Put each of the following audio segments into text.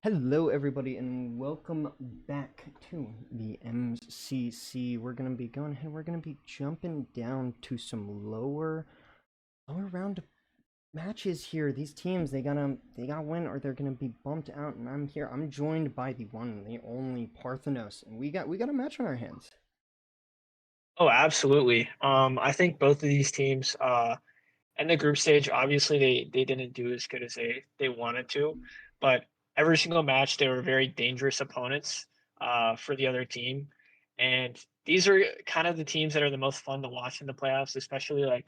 Hello, everybody, and welcome back to the MCC. We're gonna be going ahead. We're gonna be jumping down to some lower round matches here. These teams, they gotta win, or they're gonna be bumped out. And I'm here. I'm joined by the one and the only Parthenos, and we got a match on our hands. Oh, absolutely. I think both of these teams, in the group stage, obviously they didn't do as good as they wanted to, but every single match they were very dangerous opponents for the other team, and these are kind of the teams that are the most fun to watch in the playoffs, especially like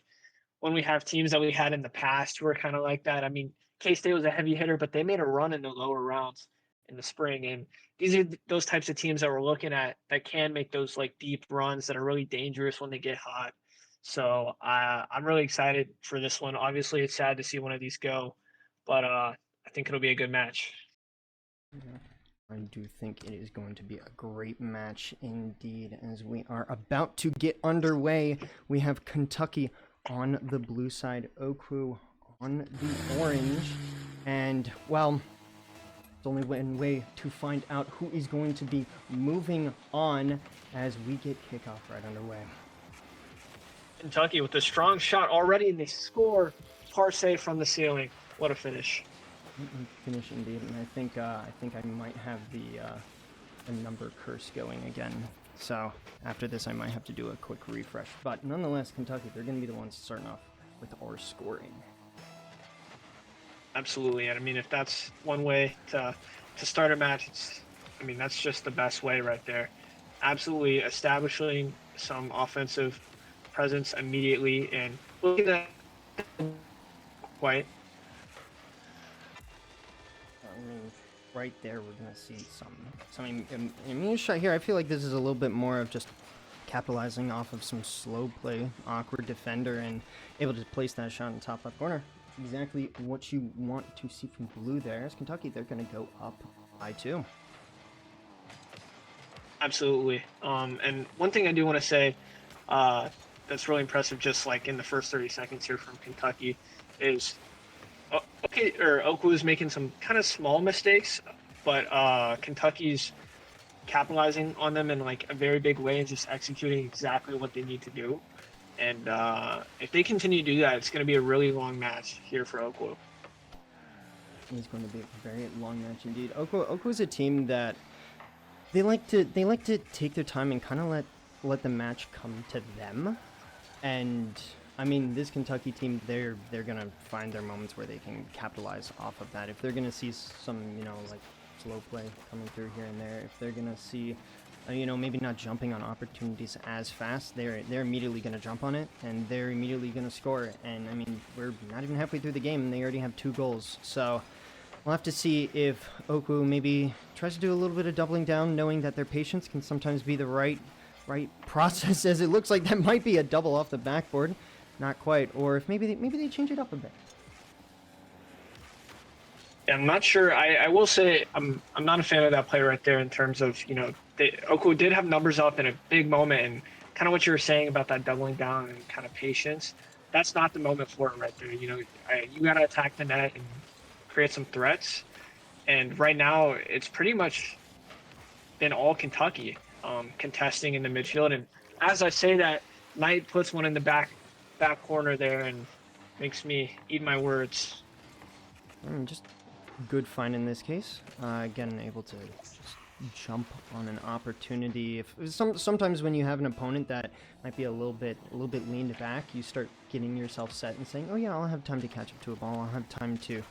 when we have teams that we had in the past who are kind of like that. I mean, K State was a heavy hitter, but they made a run in the lower rounds in the spring, and these are those types of teams that we're looking at that can make those like deep runs that are really dangerous when they get hot. So I'm really excited for this one. Obviously, it's sad to see one of these go, but I think it'll be a good match. I do think it is going to be a great match indeed. As we are about to get underway, we have Kentucky on the blue side, OKWU on the orange, and well, it's only one way to find out who is going to be moving on as we get kickoff right underway. Kentucky with a strong shot already, and they score Parsay from the ceiling. What a finish! Finish indeed, and I think I might have the number curse going again. So after this, I might have to do a quick refresh. But nonetheless, Kentucky, they're going to be the ones starting off with our scoring. Absolutely, and I mean, if that's one way to start a match, I mean, that's just the best way right there. Absolutely establishing some offensive presence immediately, and looking at quite I mean, right there, we're going to see some immune shot here. I feel like this is a little bit more of just capitalizing off of some slow play, awkward defender, and able to place that shot in the top left corner. Exactly what you want to see from blue there. As Kentucky, they're going to go up by 2. absolutely. And one thing I do want to say that's really impressive, just like in the first 30 seconds here from Kentucky, is okay, or OKWU is making some kind of small mistakes, but Kentucky's capitalizing on them in like a very big way and just executing exactly what they need to do. And if they continue to do that, it's going to be a really long match here for OKWU. It's going to be a very long match indeed. OKWU is a team that they like to take their time and kind of let the match come to them. And I mean, this Kentucky team, they're gonna find their moments where they can capitalize off of that. If they're gonna see some, like slow play coming through here and there, if they're gonna see, maybe not jumping on opportunities as fast, they're immediately gonna jump on it and they're immediately gonna score. And I mean, we're not even halfway through the game and they already have 2 goals. So we'll have to see if OKWU maybe tries to do a little bit of doubling down, knowing that their patience can sometimes be the right process, as it looks like that might be a double off the backboard. Not quite. Or if maybe they change it up a bit. I'm not sure. I will say I'm not a fan of that play right there in terms of OKWU did have numbers up in a big moment, and kind of what you were saying about that doubling down and kind of patience. That's not the moment for it right there. You got to attack the net and create some threats. And right now, it's pretty much been all Kentucky contesting in the midfield. And as I say that, Knight puts one in the back corner there and makes me eat my words. Just good find in this case. Again, able to just jump on an opportunity. If sometimes when you have an opponent that might be a little bit leaned back, you start getting yourself set and saying, "Oh yeah, I'll have time to catch up to a ball. I'll have time to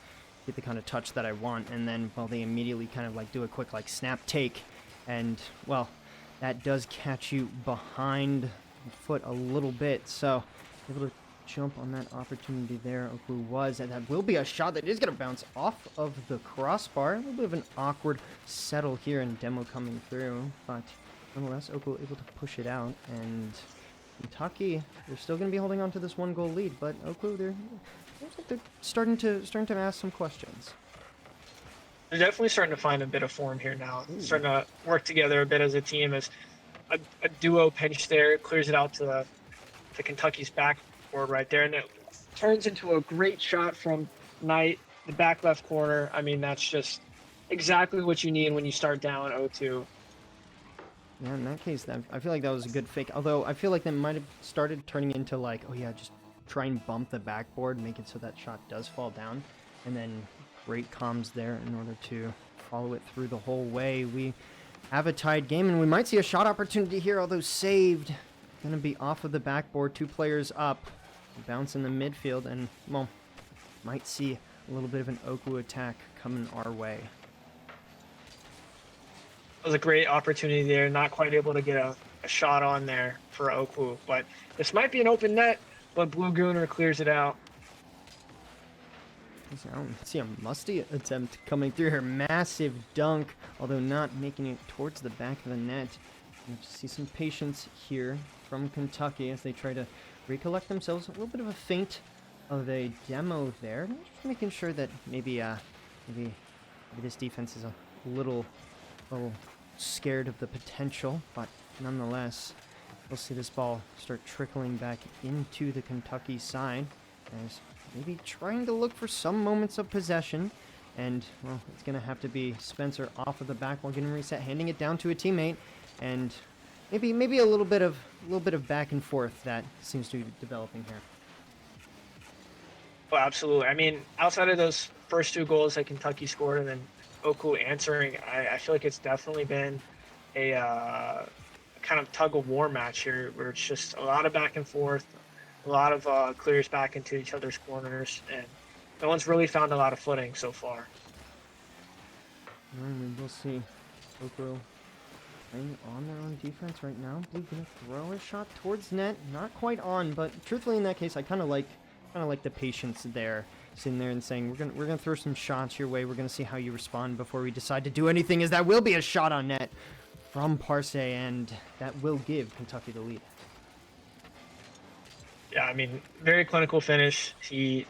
get the kind of touch that I want." And then, well, they immediately kind of like do a quick like snap take, and well, that does catch you behind the foot a little bit. So able to jump on that opportunity there. OKWU was, and that will be a shot that is going to bounce off of the crossbar. A little bit of an awkward settle here, and demo coming through, but nonetheless, OKWU able to push it out, and Kentucky, they're still going to be holding on to this 1-goal lead, but OKWU, they're starting to ask some questions. They're definitely starting to find a bit of form here now. Starting to work together a bit as a team, as a duo pinch there clears it out to Kentucky's backboard right there, and it turns into a great shot from Knight, the back left corner. I mean, that's just exactly what you need when you start down 0-2. Yeah, in that case, I feel like that was a good fake. Although I feel like that might have started turning into like, oh yeah, just try and bump the backboard, make it so that shot does fall down, and then great comms there in order to follow it through the whole way. We have a tied game, and we might see a shot opportunity here, although saved. Gonna be off of the backboard, 2 players up, bounce in the midfield, and well, might see a little bit of an OKWU attack coming our way. It was a great opportunity there. Not quite able to get a shot on there for OKWU, but this might be an open net. But Blue Gooner clears it out. See a musty attempt coming through her massive dunk, although not making it towards the back of the net. You see some patience here from Kentucky as they try to recollect themselves. A little bit of a feint of a demo there, just making sure that maybe this defense is a little scared of the potential, but nonetheless, we'll see this ball start trickling back into the Kentucky side as maybe trying to look for some moments of possession, and well, it's gonna have to be Spencer off of the back while getting reset, handing it down to a teammate, and maybe a little bit of back and forth that seems to be developing here. Oh, absolutely. I mean, outside of those first 2 goals that Kentucky scored and then OKWU answering, I feel like it's definitely been a kind of tug of war match here, where it's just a lot of back and forth, a lot of clears back into each other's corners, and no one's really found a lot of footing so far. And we'll see OKWU playing on their own defense right now. Blue gonna throw a shot towards net, not quite on, but truthfully in that case, I kind of like the patience there, sitting there and saying we're gonna throw some shots your way. We're gonna see how you respond before we decide to do anything. As that will be a shot on net from Parsey, and that will give Kentucky the lead. Yeah, I mean, very clinical finish. He,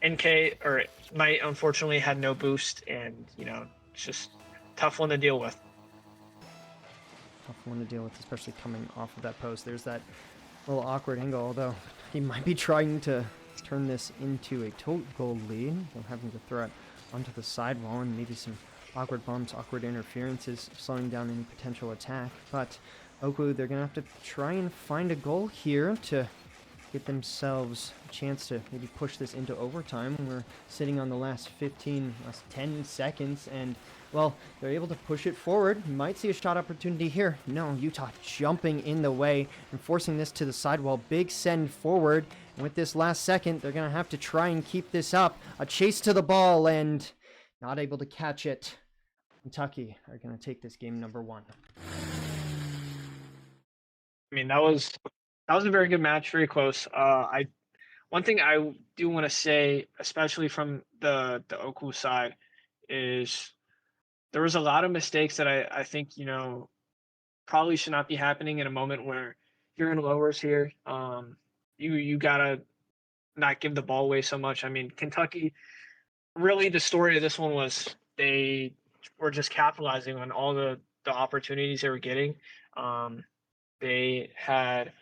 NK or Might unfortunately had no boost, and it's just tough one to deal with. Tough one to deal with, especially coming off of that post. There's that little awkward angle, although he might be trying to turn this into a total goal lead, while having to throw it onto the sidewall, and maybe some awkward bumps, awkward interferences, slowing down any potential attack. But OKWU, they're going to have to try and find a goal here to get themselves a chance to maybe push this into overtime. We're sitting on the last 10 seconds, and well, they're able to push it forward. Might see a shot opportunity here. No, Utah jumping in the way and forcing this to the sidewall. Big send forward. And with this last second, they're going to have to try and keep this up. A chase to the ball and not able to catch it. Kentucky are going to take this game number 1. I mean, that was a very good match, very close. One thing I do want to say, especially from the OKWU side, is there was a lot of mistakes that I think probably should not be happening in a moment where you're in lowers here. You gotta not give the ball away so much. I mean, Kentucky, really the story of this one was they were just capitalizing on all the opportunities they were getting. They had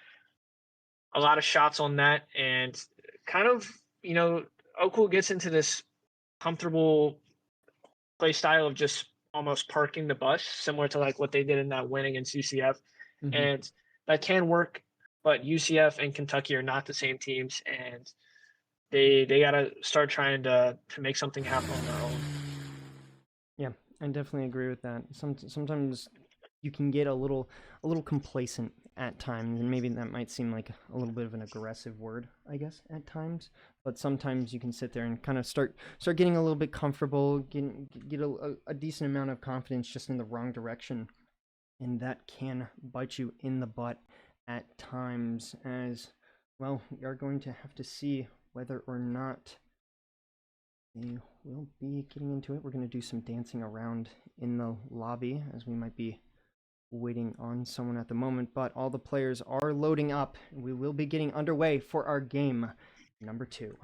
a lot of shots on net, and kind of, OKWU gets into this comfortable play style of just almost parking the bus, similar to like what they did in that win against UCF. Mm-hmm. And that can work, but UCF and Kentucky are not the same teams, and they got to start trying to make something happen on their own. Yeah, I definitely agree with that. Sometimes you can get a little complacent at times, and maybe that might seem like a little bit of an aggressive word, I guess, at times. But sometimes you can sit there and kind of start getting a little bit comfortable, get a decent amount of confidence just in the wrong direction, and that can bite you in the butt at times. As well, we are going to have to see whether or not they will be getting into it. We're going to do some dancing around in the lobby, as we might be waiting on someone at the moment, but all the players are loading up, and we will be getting underway for our game number 2.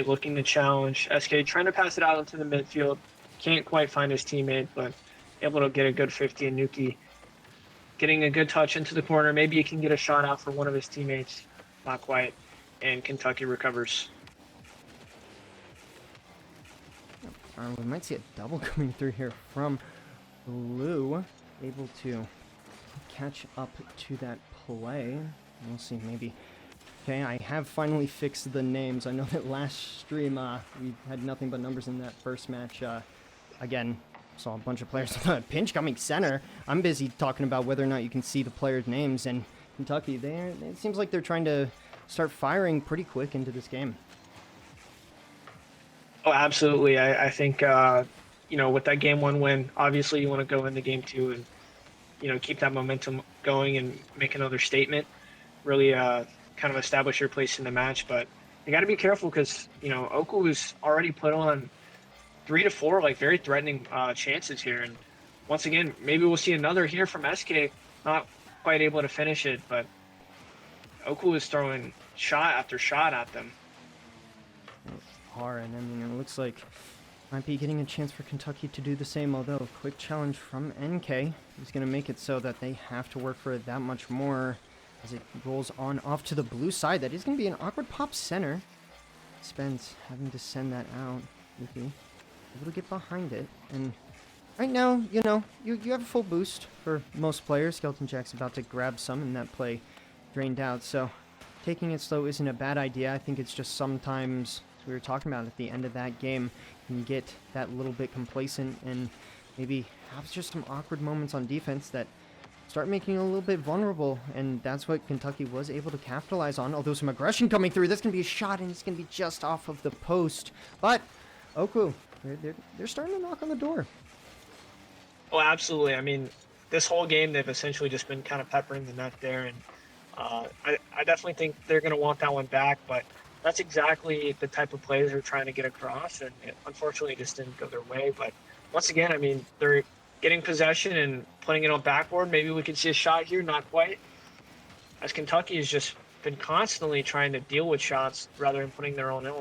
Looking to challenge SK, trying to pass it out into the midfield. Can't quite find his teammate, but able to get a good 50, and Nuki getting a good touch into the corner. Maybe he can get a shot out for one of his teammates. Not quite. And Kentucky recovers. We might see a double coming through here from Blue, able to catch up to that play. We'll see, maybe. Okay, I have finally fixed the names. I know that last stream we had nothing but numbers in that first match. Again, saw a bunch of players. Pinch coming center. I'm busy talking about whether or not you can see the players' names. And Kentucky, it seems like they're trying to start firing pretty quick into this game. Oh, absolutely. I think, with that game 1 win, obviously you want to go into game 2 and, keep that momentum going and make another statement, really kind of establish your place in the match. But you got to be careful because, OKWU's already put on 3 to 4, very threatening chances here. And once again, maybe we'll see another here from SK, not quite able to finish it, but OKWU is throwing shot after shot at them. And I mean, it looks like might be getting a chance for Kentucky to do the same, although quick challenge from NK is going to make it so that they have to work for it that much more as it rolls on off to the blue side. That is going to be an awkward pop center. Spence having to send that out. Able to get behind it, and right now, you have a full boost for most players. Skeleton Jack's about to grab some, and that play drained out, so taking it slow isn't a bad idea. I think it's just sometimes, as we were talking about at the end of that game, you can get that little bit complacent and maybe have just some awkward moments on defense that start making you a little bit vulnerable, and that's what Kentucky was able to capitalize on. Although some aggression coming through, that's going to be a shot, and it's going to be just off of the post. But OKWU, they're starting to knock on the door. Oh, absolutely. I mean, this whole game, they've essentially just been kind of peppering the net there, and I definitely think they're going to want that one back, but that's exactly the type of plays they're trying to get across, and it unfortunately just didn't go their way. But once again, I mean, they're getting possession and putting it on backboard. Maybe we could see a shot here, not quite, as Kentucky has just been constantly trying to deal with shots rather than putting their own in.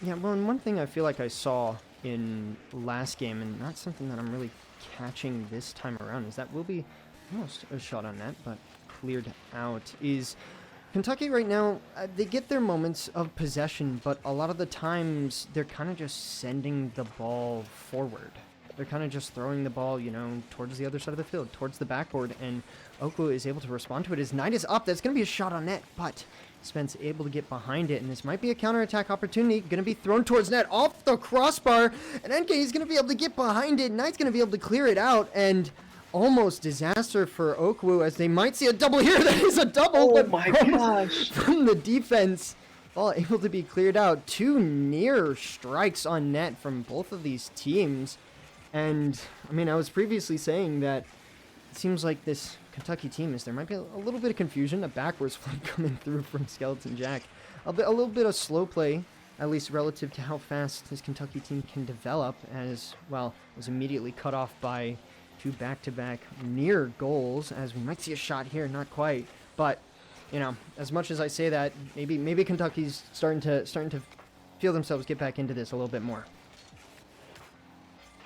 Yeah, well, and one thing I feel like I saw in last game, and not something that I'm really catching this time around, is that will be almost a shot on net, but cleared out, is Kentucky right now, they get their moments of possession, but a lot of the times they're kind of just sending the ball forward. They're kind of just throwing the ball, towards the other side of the field, towards the backboard, and OKWU is able to respond to it. His knight is up. That's going to be a shot on net, but Spence able to get behind it, and this might be a counterattack opportunity. Going to be thrown towards net off the crossbar, and NK is going to be able to get behind it. Knight's going to be able to clear it out, and almost disaster for OKWU as they might see a double here. That is a double. Oh my gosh. From the defense, ball able to be cleared out. 2 near strikes on net from both of these teams. And, I mean, I was previously saying that it seems like this Kentucky team there might be a little bit of confusion, a backwards flip coming through from Skeleton Jack. A little bit of slow play, at least relative to how fast this Kentucky team can develop, as, well, was immediately cut off by 2 back-to-back near goals, as we might see a shot here, not quite. But, as much as I say that, maybe Kentucky's starting to feel themselves get back into this a little bit more.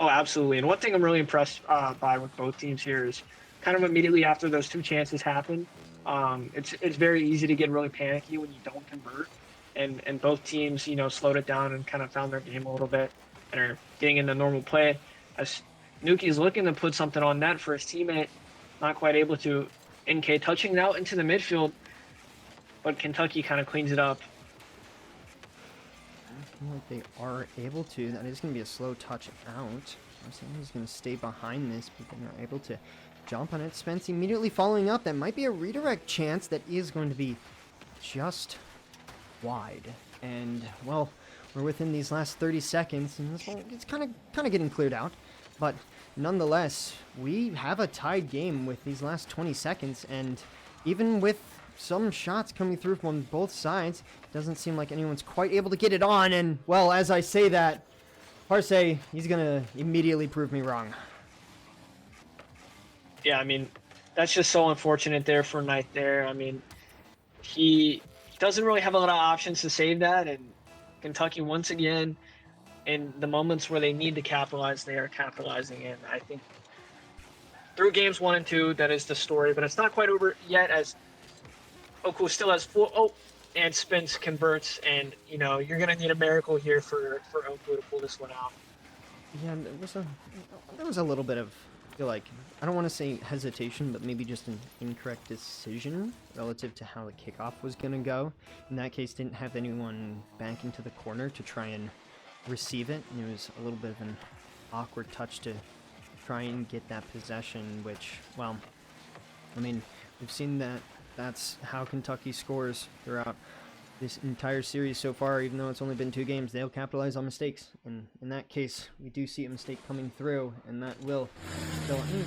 Oh, absolutely. And one thing I'm really impressed by with both teams here is kind of immediately after those 2 chances happen, it's very easy to get really panicky when you don't convert. And both teams, slowed it down and kind of found their game a little bit and are getting into normal play. As Nuki's looking to put something on net for his teammate, not quite able to. NK touching it out into the midfield, but Kentucky kind of cleans it up. I feel like they are able to. That is going to be a slow touch out. I'm saying he's going to stay behind this, but they're not able to jump on it. Spence immediately following up. That might be a redirect chance that is going to be just wide. And, well, we're within these last 30 seconds, and this one, it's kind of getting cleared out. But nonetheless, we have a tied game with these last 20 seconds, and even with some shots coming through from both sides, it doesn't seem like anyone's quite able to get it on. And, well, as I say that, Parse, he's going to immediately prove me wrong. Yeah, I mean, that's just so unfortunate there for Knight there. I mean, he doesn't really have a lot of options to save that, and Kentucky, once again, in the moments where they need to capitalize, they are capitalizing. And I think through games 1 and 2, that is the story, but it's not quite over yet as OKWU still has full. Oh, and Spence converts, and you're gonna need a miracle here for OKWU to pull this one out. Yeah, there was a little bit of, I feel like, I don't want to say hesitation, but maybe just an incorrect decision relative to how the kickoff was going to go. In that case, didn't have anyone back into the corner to try and receive it. And it was a little bit of an awkward touch to try and get that possession, which, well, I mean, we've seen that that's how Kentucky scores throughout this entire series so far. Even though it's only been 2 games, they'll capitalize on mistakes, and in that case we do see a mistake coming through, and that will fill any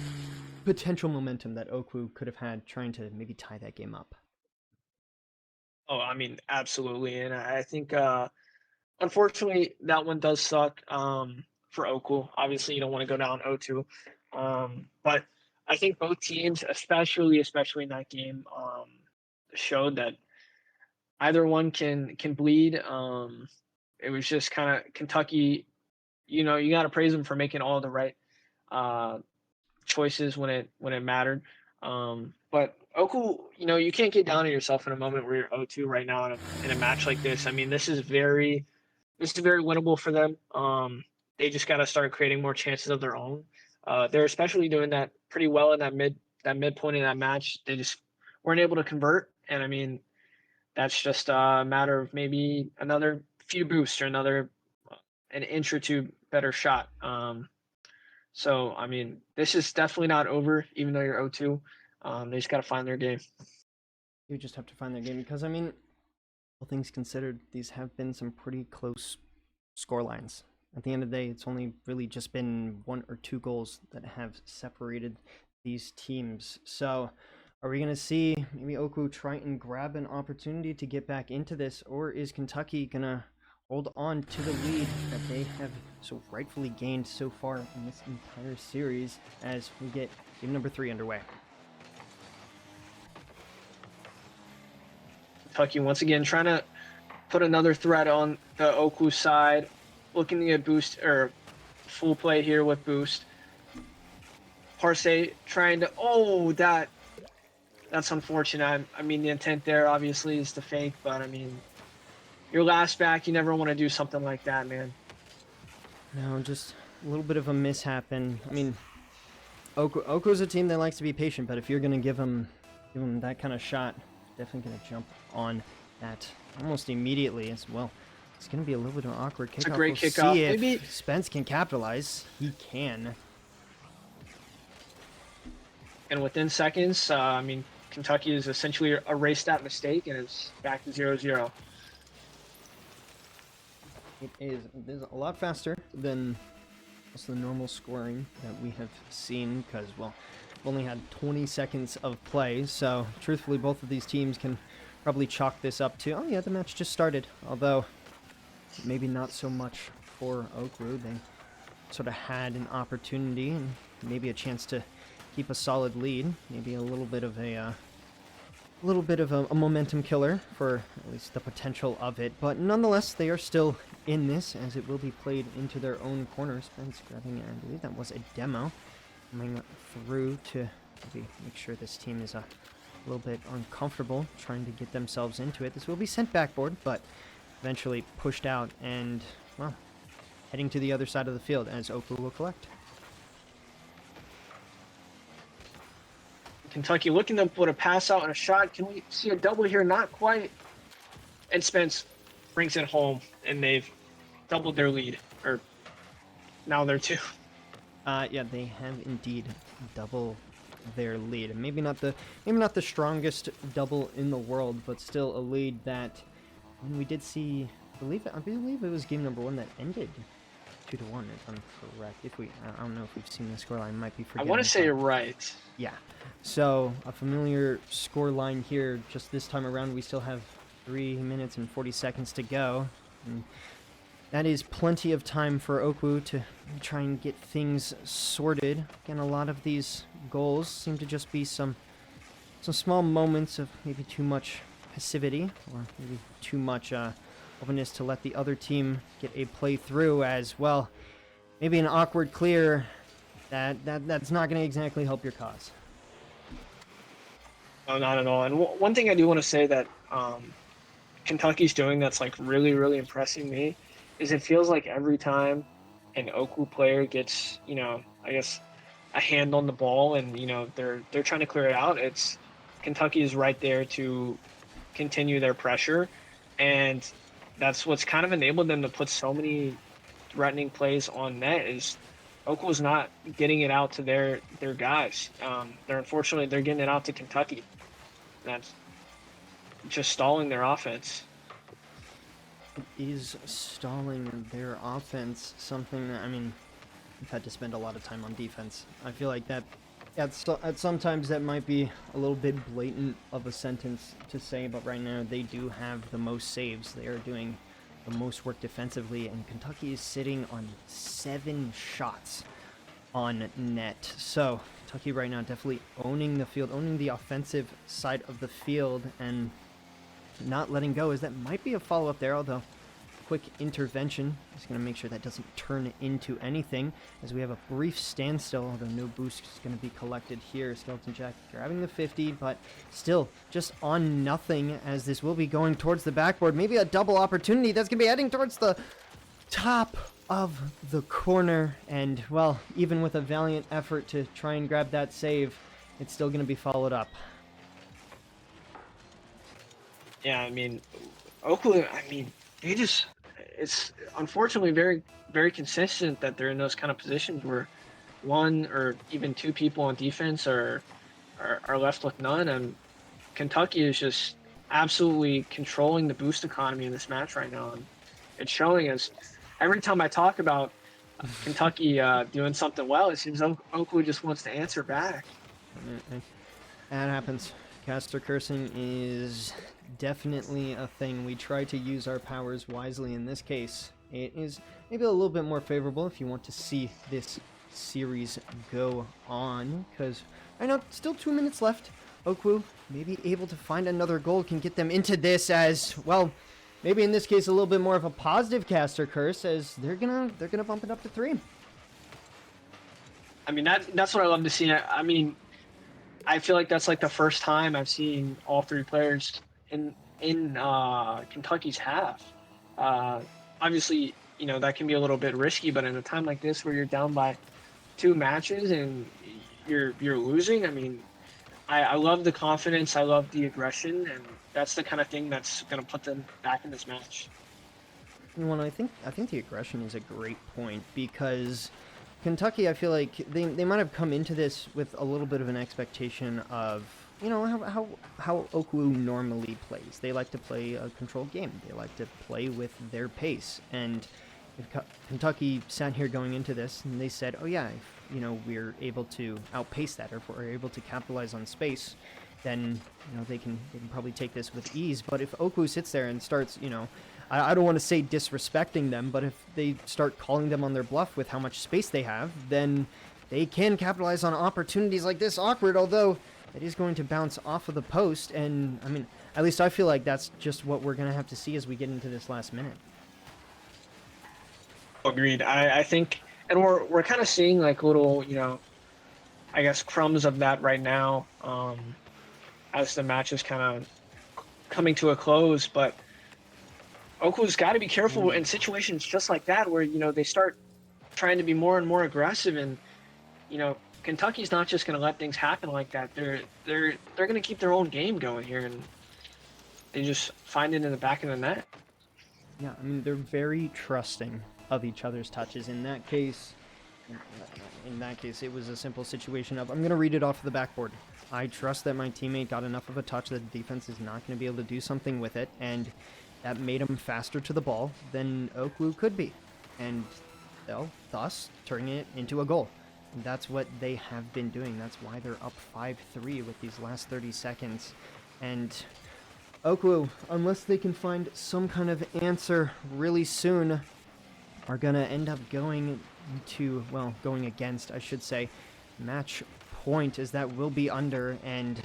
potential momentum that OKWU could have had trying to maybe tie that game up. Oh, I mean, absolutely, and I think unfortunately that one does suck for OKWU. Obviously, you don't want to go down 0-2, but I think both teams, especially in that game, showed that either one can bleed. It was just kind of Kentucky. You got to praise them for making all the right choices when it mattered. But OKWU, you can't get down on yourself in a moment where you're 0-2 right now in a match like this. I mean, this is very winnable for them. They just got to start creating more chances of their own. They're especially doing that pretty well in that midpoint in that match. They just weren't able to convert, and I mean, that's just a matter of maybe another few boosts or an inch or two better shot. So, I mean, this is definitely not over, even though you're 0-2. They just got to find their game. You just have to find their game because, I mean, all things considered, these have been some pretty close score lines. At the end of the day, it's only really just been 1 or 2 goals that have separated these teams. So, are we going to see maybe OKWU try and grab an opportunity to get back into this, or is Kentucky going to hold on to the lead that they have so rightfully gained so far in this entire series as we get game number 3 underway? Kentucky once again trying to put another threat on the OKWU side, looking to get boost or full play here with boost. Parsay trying to that's unfortunate. I mean, the intent there obviously is to fake, but I mean, your last back, you never want to do something like that, man. No, just a little bit of a mishap, and I mean, OKWU's a team that likes to be patient, but if you're gonna give them that kind of shot, definitely gonna jump on that almost immediately as well. It's gonna be a little bit of an awkward kickoff. It's a great we'll kickoff. See if Maybe Spence can capitalize. He can. And within seconds, I mean, Kentucky has essentially erased that mistake and it's back to 0-0. It is a lot faster than just the normal scoring that we have seen because, well, we've only had 20 seconds of play. So, truthfully, both of these teams can probably chalk this up to, oh yeah, the match just started. Although, maybe not so much for OKWU. They sort of had an opportunity and maybe a chance to keep a solid lead. Maybe a little bit of a momentum killer for at least the potential of it. But nonetheless, they are still in this as it will be played into their own corner. Spence grabbing, I believe that was a demo, coming through to maybe make sure this team is a little bit uncomfortable trying to get themselves into it. This will be sent backboard, but eventually pushed out and, well, heading to the other side of the field as OKWU will collect. Kentucky looking to put a pass out and a shot. Can we see a double here? Not quite. And Spence brings it home, and they've doubled their lead. Or now they're 2. Yeah, they have indeed double their lead. And maybe not the strongest double in the world, but still a lead that we did see. I believe it was game number 1 that ended 2-1, if I'm correct. I don't know if we've seen the scoreline. Might be forgetting. I want to say you're right. Yeah. So a familiar scoreline here. Just this time around, we still have 3 minutes and 40 seconds to go. And that is plenty of time for OKWU to try and get things sorted. Again, a lot of these goals seem to just be some small moments of maybe too much passivity or maybe too much openness to let the other team get a play through as well. Maybe an awkward clear That's not going to exactly help your cause. No, not at all. And one thing I do want to say that Kentucky's doing that's like really, really impressing me is it feels like every time an OKWU player gets, I guess a hand on the ball and, they're trying to clear it out, it's Kentucky is right there to continue their pressure. And that's what's kind of enabled them to put so many threatening plays on net is OKWU's not getting it out to their guys. They're getting it out to Kentucky. That's just stalling their offense. Is stalling their offense something that, I mean, we've had to spend a lot of time on defense. I feel like that sometimes that might be a little bit blatant of a sentence to say, but right now they do have the most saves. They are doing the most work defensively, and Kentucky is sitting on 7 shots on net. So Kentucky right now definitely owning the field, owning the offensive side of the field, and not letting go, as that might be a follow-up there, although quick intervention is going to make sure that doesn't turn into anything, as we have a brief standstill, although no boost is going to be collected here. Skeleton Jack grabbing the 50, but still just on nothing, as this will be going towards the backboard. Maybe a double opportunity that's going to be heading towards the top of the corner, and, well, even with a valiant effort to try and grab that save, it's still going to be followed up. Yeah, OKWU, it's unfortunately very, very consistent that they're in those kind of positions where one or even two people on defense are left with none. And Kentucky is just absolutely controlling the boost economy in this match right now. And it's showing us every time I talk about Kentucky doing something well, it seems OKWU just wants to answer back. That happens. Caster cursing is definitely a thing. We try to use our powers wisely in this case. It is maybe a little bit more favorable if you want to see this series go on, because I know still 2 minutes left. OKWU maybe able to find another goal can get them into this, as well, maybe in this case a little bit more of a positive caster curse, as they're gonna bump it up to 3. I mean, that's what I love to see. I feel like that's like the first time I've seen all 3 players in Kentucky's half. Obviously, that can be a little bit risky, but in a time like this where you're down by 2 matches and you're losing, I love the confidence, I love the aggression, and that's the kind of thing that's going to put them back in this match. Well, I think the aggression is a great point, because Kentucky, I feel like they might have come into this with a little bit of an expectation of, how OKWU normally plays. They like to play a controlled game. They like to play with their pace. And if Kentucky sat here going into this and they said, oh yeah, if, we're able to outpace that, or if we're able to capitalize on space, then, they can probably take this with ease. But if OKWU sits there and starts, I don't want to say disrespecting them, but if they start calling them on their bluff with how much space they have, then they can capitalize on opportunities like this. Awkward, although it is going to bounce off of the post, and, at least I feel like that's just what we're going to have to see as we get into this last minute. Agreed. I think, and we're kind of seeing like little, I guess crumbs of that right now, as the match is kind of coming to a close, but OKWU's got to be careful in situations just like that where, they start trying to be more and more aggressive, and, Kentucky's not just going to let things happen like that. They're going to keep their own game going here, and they just find it in the back of the net. Yeah, they're very trusting of each other's touches. In that case, it was a simple situation of, I'm going to read it off the backboard. I trust that my teammate got enough of a touch that the defense is not going to be able to do something with it, and that made him faster to the ball than OKWU could be, and thus turning it into a goal. And that's what they have been doing. That's why they're up 5-3 with these last 30 seconds. And OKWU, unless they can find some kind of answer really soon, are going to end up going against, I should say, match point, as that will be under, and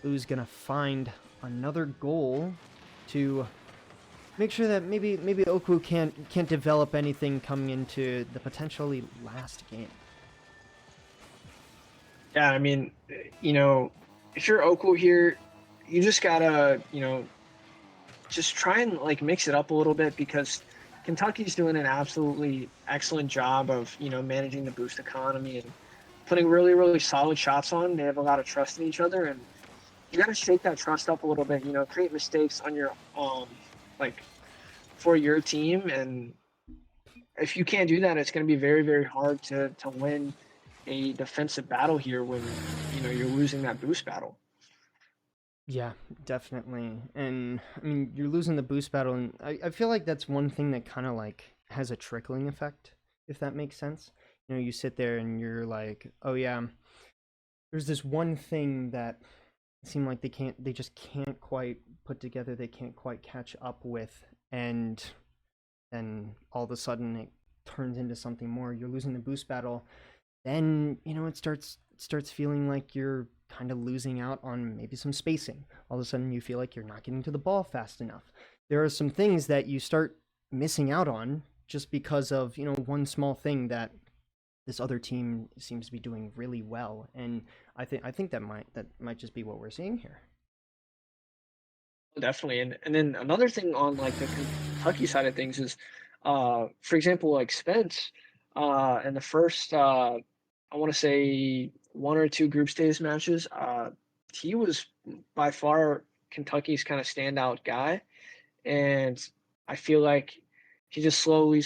U's going to find another goal to make sure that maybe OKWU can't develop anything coming into the potentially last game. Yeah, I mean, if you're OKWU here, you just gotta, just try and like mix it up a little bit because Kentucky's doing an absolutely excellent job of, managing the boost economy and putting really, really solid shots on. They have a lot of trust in each other, and you got to shake that trust up a little bit, create mistakes on your, like for your team. And if you can't do that, it's going to be very, very hard to win a defensive battle here when, you're losing that boost battle. Yeah, definitely. And I mean, you're losing the boost battle, and I feel like that's one thing that kind of like has a trickling effect, if that makes sense. You sit there and you're like, oh yeah, there's this one thing that seem like they just can't quite put together, they can't quite catch up with, and then all of a sudden it turns into something more. You're losing the boost battle, then it starts feeling like you're kind of losing out on maybe some spacing. All of a sudden you feel like you're not getting to the ball fast enough. There are some things that you start missing out on just because of, one small thing that this other team seems to be doing really well. And I think that might just be what we're seeing here. Definitely. And then another thing on like the Kentucky side of things is, for example, like Spence, in the first, I want to say one or two group stage matches, he was by far Kentucky's kind of standout guy. And I feel like he just slowly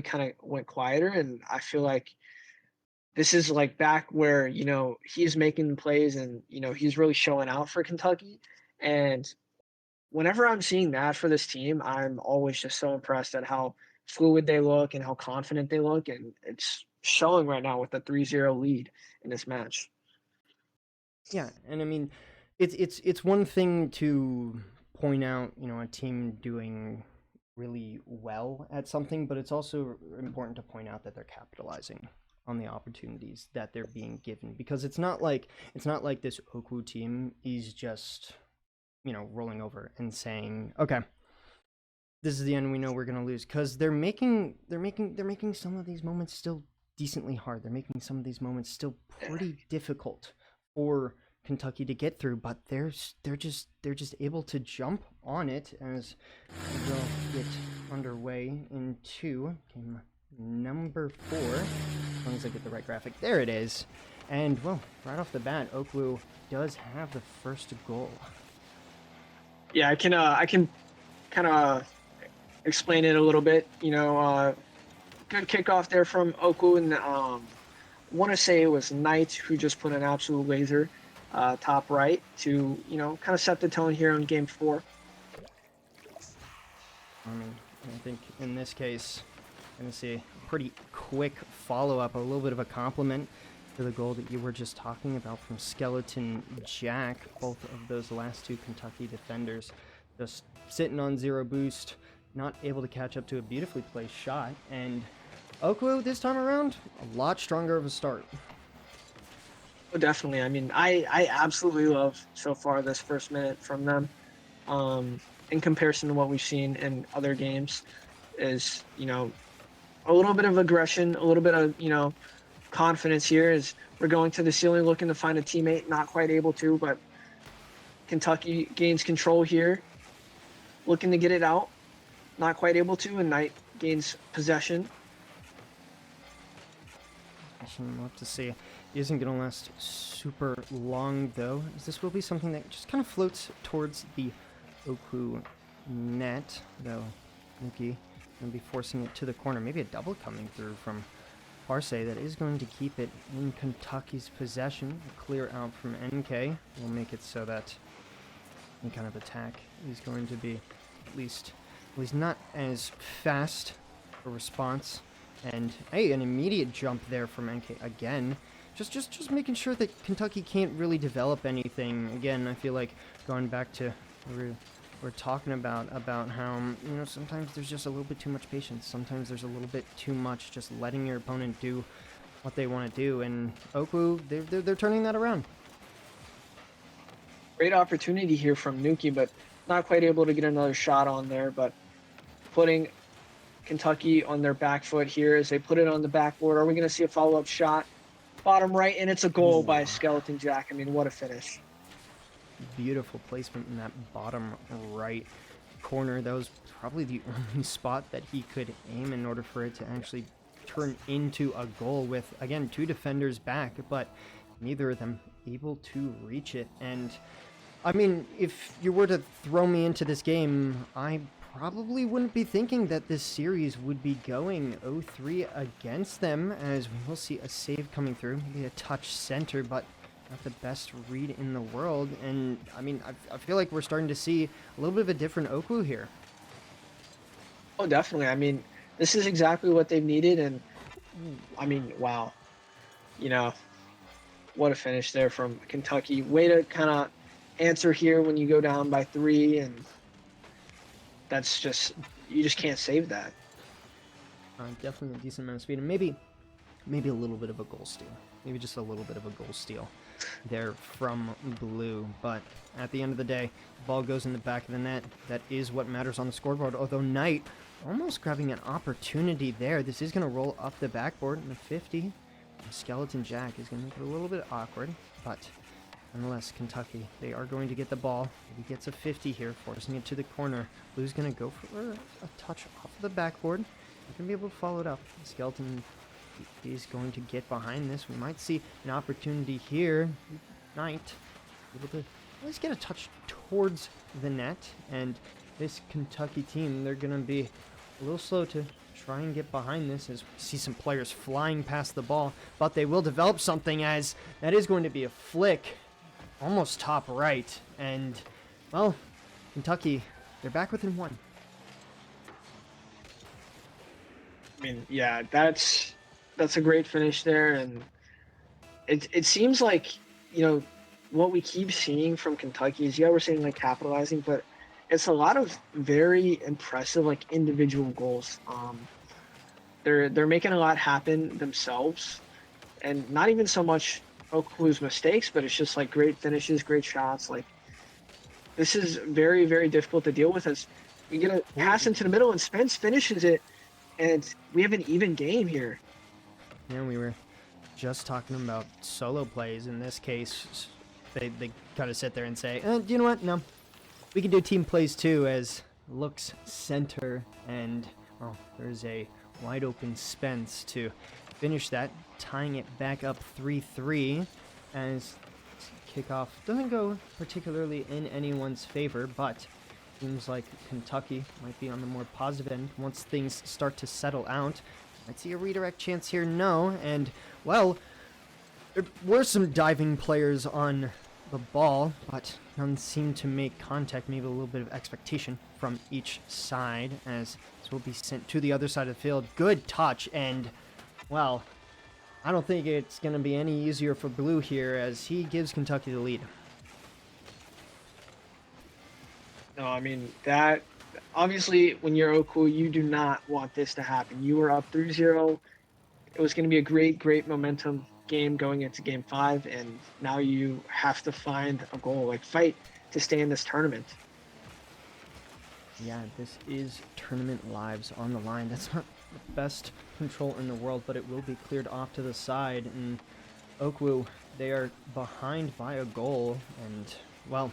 kind of went quieter. And I feel like this is like back where, he's making the plays and, he's really showing out for Kentucky. And whenever I'm seeing that for this team, I'm always just so impressed at how fluid they look and how confident they look. And it's showing right now with the 3-0 lead in this match. Yeah, and I mean, it's one thing to point out, a team doing really well at something, but it's also important to point out that they're capitalizing on the opportunities that they're being given, because it's not like this Oku team is just, rolling over and saying, okay, this is the end. We know we're gonna lose, because they're making some of these moments still decently hard. They're making some of these moments still pretty difficult for Kentucky to get through, but they're just able to jump on it as we'll get underway into game number 4. As long as I get the right graphic, there it is. And well, right off the bat, OKWU does have the first goal. Yeah, I can kind of explain it a little bit. Good kickoff there from Oku, and want to say it was Knight who just put an absolute laser top right to kind of set the tone here in game 4. I mean, I think in this case, I'm going to see a pretty quick follow-up, a little bit of a compliment to the goal that you were just talking about from Skeleton Jack. Both of those last two Kentucky defenders just sitting on 0 boost, not able to catch up to a beautifully placed shot. And OKWU this time around, a lot stronger of a start. Oh, definitely. I mean, I absolutely love so far this first minute from them. In comparison to what we've seen in other games, is a little bit of aggression, a little bit of confidence here as we're going to the ceiling looking to find a teammate, not quite able to, but Kentucky gains control here, looking to get it out, not quite able to, and Knight gains possession. We'll have to see. It isn't going to last super long, though, as this will be something that just kind of floats towards the OKWU net, though Nuki going to be forcing it to the corner. Maybe a double coming through from Parse that is going to keep it in Kentucky's possession. A clear out from NK will make it so that any kind of attack is going to be at least not as fast a response. And hey, an immediate jump there from NK again. Just making sure that Kentucky can't really develop anything. Again, I feel like going back to we're talking about how sometimes there's just a little bit too much patience. Sometimes there's a little bit too much just letting your opponent do what they want to do. And OKWU, they're turning that around. Great opportunity here from Nuki, but not quite able to get another shot on there. But putting Kentucky on their back foot here as they put it on the backboard. Are we going to see a follow-up shot? bottom right, and it's a goal Ooh, by Skeleton Jack. I mean, what a finish. beautiful placement in that bottom right corner. That was probably the only spot that he could aim in order for it to actually turn into a goal with, again, 2 defenders back, but neither of them able to reach it. And I mean, if you were to throw me into this game, I probably wouldn't be thinking that this series would be going 0-3 against them, as we will see a save coming through, maybe a touch center, but not the best read in the world. And I mean, I feel like we're starting to see a little bit of a different OKWU here. Oh, definitely. I mean, this is exactly what they've needed, and I mean, wow. You know, what a finish there from Kentucky. Way to kind of answer here when you go down by 3, and that's just you just can't save that. Definitely a decent amount of speed, and maybe a little bit of a goal steal. Maybe just a little bit of a goal steal there from Blue. But at the end of the day, the ball goes in the back of the net. That is what matters on the scoreboard. Although Knight almost grabbing an opportunity there. This is going to roll up the backboard in the 50. Skeleton Jack is going to make it a little bit awkward, but nonetheless, Kentucky, they are going to get the ball. He gets a 50 here, forcing it to the corner. Blue's going to go for a touch off of the backboard. He's going to be able to follow it up. Skeleton is going to get behind this. We might see an opportunity here. Knight able to at least get a touch towards the net, and this Kentucky team, they're going to be a little slow to try and get behind this as we see some players flying past the ball, but they will develop something, as that is going to be a flick almost top right, and well, Kentucky, they're back within 1. I mean, yeah, that's a great finish there, and it seems like, you know, what we keep seeing from Kentucky is, yeah, we're saying like capitalizing, but it's a lot of very impressive like individual goals. They're making a lot happen themselves, and not even so much OKWU's mistakes, but it's just like great finishes, great shots. Like, this is very, very difficult to deal with, as we get a pass into the middle and Spence finishes it, and we have an even game here. Yeah, we were just talking about solo plays. In this case, they kind of sit there and say, you know what? No, we can do team plays too, as looks center, and well, there's a wide open Spence to finish that, tying it back up 3-3, as kickoff doesn't go particularly in anyone's favor, but seems like Kentucky might be on the more positive end once things start to settle out. Might see a redirect chance here, no, and well, there were some diving players on the ball, but none seemed to make contact. Maybe a little bit of expectation from each side, as this will be sent to the other side of the field. Good touch, and well, I don't think it's going to be any easier for Blue here, as he gives Kentucky the lead. No, I mean, that obviously when you're OKWU, you do not want this to happen. You were up 3-0. It was going to be a great, great momentum game going into game 5, and now you have to find a goal, like fight to stay in this tournament. Yeah, this is tournament lives on the line. That's not the best control in the world, but it will be cleared off to the side, and OKWU, they are behind by a goal, and well,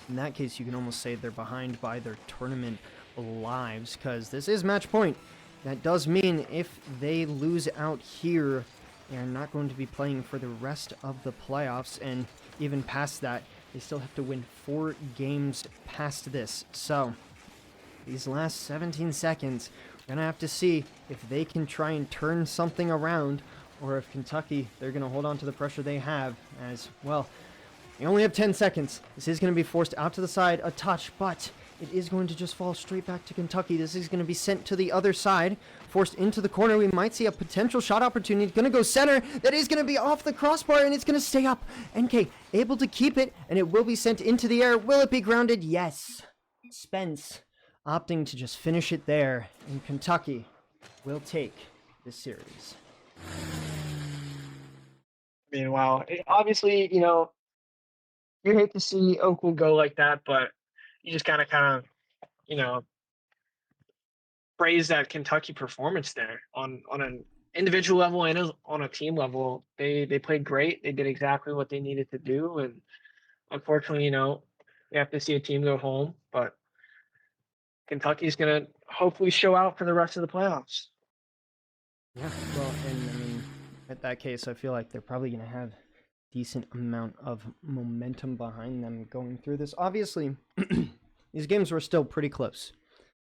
in that case, you can almost say they're behind by their tournament lives, because this is match point. That does mean if they lose out here, they're not going to be playing for the rest of the playoffs, and even past that, they still have to win 4 games past this. So, these last 17 seconds, we're going to have to see if they can try and turn something around, or if Kentucky, they're going to hold on to the pressure they have, as, well, they only have 10 seconds. This is going to be forced out to the side, a touch, but it is going to just fall straight back to Kentucky. This is going to be sent to the other side, forced into the corner. We might see a potential shot opportunity. Going to go center. That is going to be off the crossbar, and it's going to stay up. NK able to keep it, and it will be sent into the air. Will it be grounded? Yes. Spence opting to just finish it there, and Kentucky will take this series. I mean, wow. Obviously, you know, you hate to see OKWU go like that, but you just gotta kind of, you know, praise that Kentucky performance there on an individual level and on a team level, they played great. They did exactly what they needed to do, and unfortunately, we have to see a team go home. But Kentucky's gonna hopefully show out for the rest of the playoffs. Yeah, well, and I mean, at that case, I feel like they're probably going to have decent amount of momentum behind them going through this. Obviously, these games were still pretty close.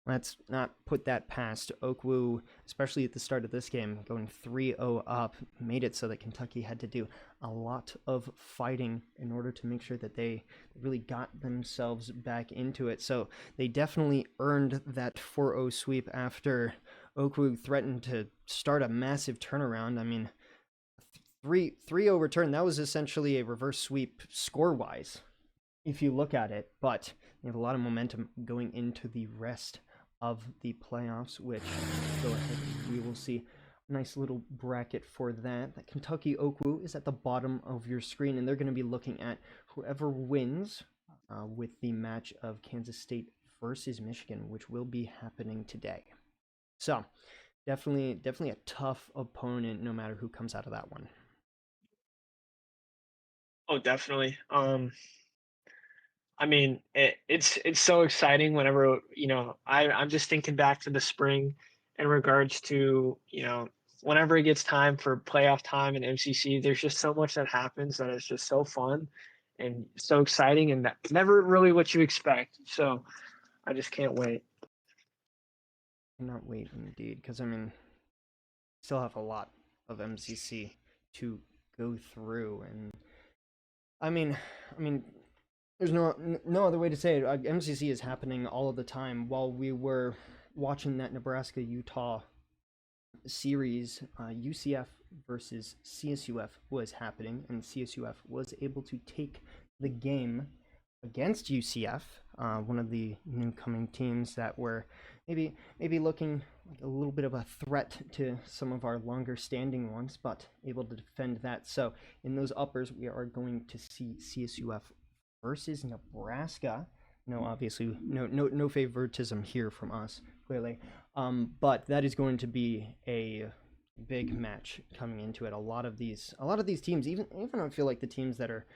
Let's not put that past OKWU, especially at the start of this game, going 3-0 up, made it so that Kentucky had to do a lot of fighting in order to make sure that they really got themselves back into it. So they definitely earned that 4-0 sweep after OKWU threatened to start a massive turnaround. I mean, 3-0 return, that was essentially a reverse sweep score-wise, if you look at it, but they have a lot of momentum going into the rest of the playoffs, which go ahead and we will see a nice little bracket for that. That Kentucky OKWU is at the bottom of your screen, and they're going to be looking at whoever wins with the match of Kansas State versus Michigan, which will be happening today. So definitely a tough opponent no matter who comes out of that one. Oh, definitely. I mean, it's so exciting whenever I'm just thinking back to the spring in regards to whenever it gets time for playoff time and MCC. There's just so much that happens that is just so fun and so exciting, and that never really what you expect. So I just can't wait. Cannot wait indeed, because I mean, still have a lot of MCC to go through, and I mean, there's no other way to say it. MCC is happening all of the time. While we were watching that Nebraska Utah series, UCF versus CSUF was happening, and CSUF was able to take the game against UCF, one of the incoming teams that were maybe looking like a little bit of a threat to some of our longer standing ones, but able to defend that. So in those uppers, we are going to see CSUF versus Nebraska. No, obviously, no favoritism here from us, clearly. But that is going to be a big match coming into it. A lot of these teams, even I feel like the teams that are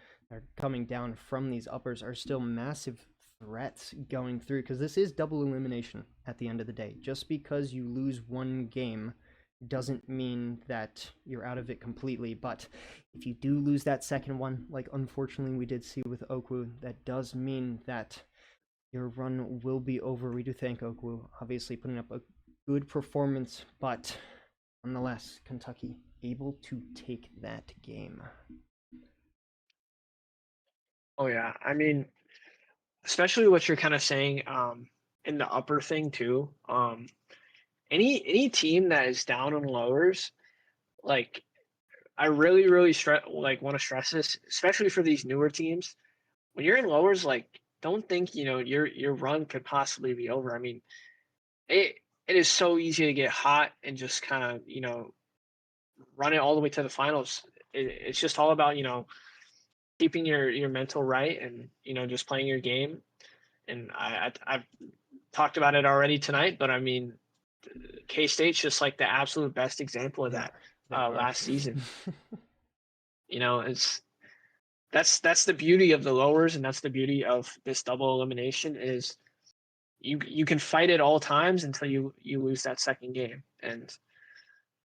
coming down from these uppers are still massive threats going through, because this is double elimination at the end of the day. Just because you lose one game doesn't mean that you're out of it completely, but if you do lose that second one, like unfortunately we did see with OKWU, that does mean that your run will be over. We do thank OKWU, obviously putting up a good performance, but nonetheless, Kentucky able to take that game. Oh yeah, I mean, especially what you're kind of saying in the upper thing too. Any team that is down and lowers, like I really want to stress this, especially for these newer teams. When you're in lowers, like don't think your run could possibly be over. I mean, it it is so easy to get hot and just kind of run it all the way to the finals. It's just all about keeping your mental right and just playing your game. And I've talked about it already tonight, but I mean, K State's just like the absolute best example of Yeah, that they are. last season. It's that's the beauty of the lowers, and that's the beauty of this double elimination is you can fight at all times until you lose that second game, and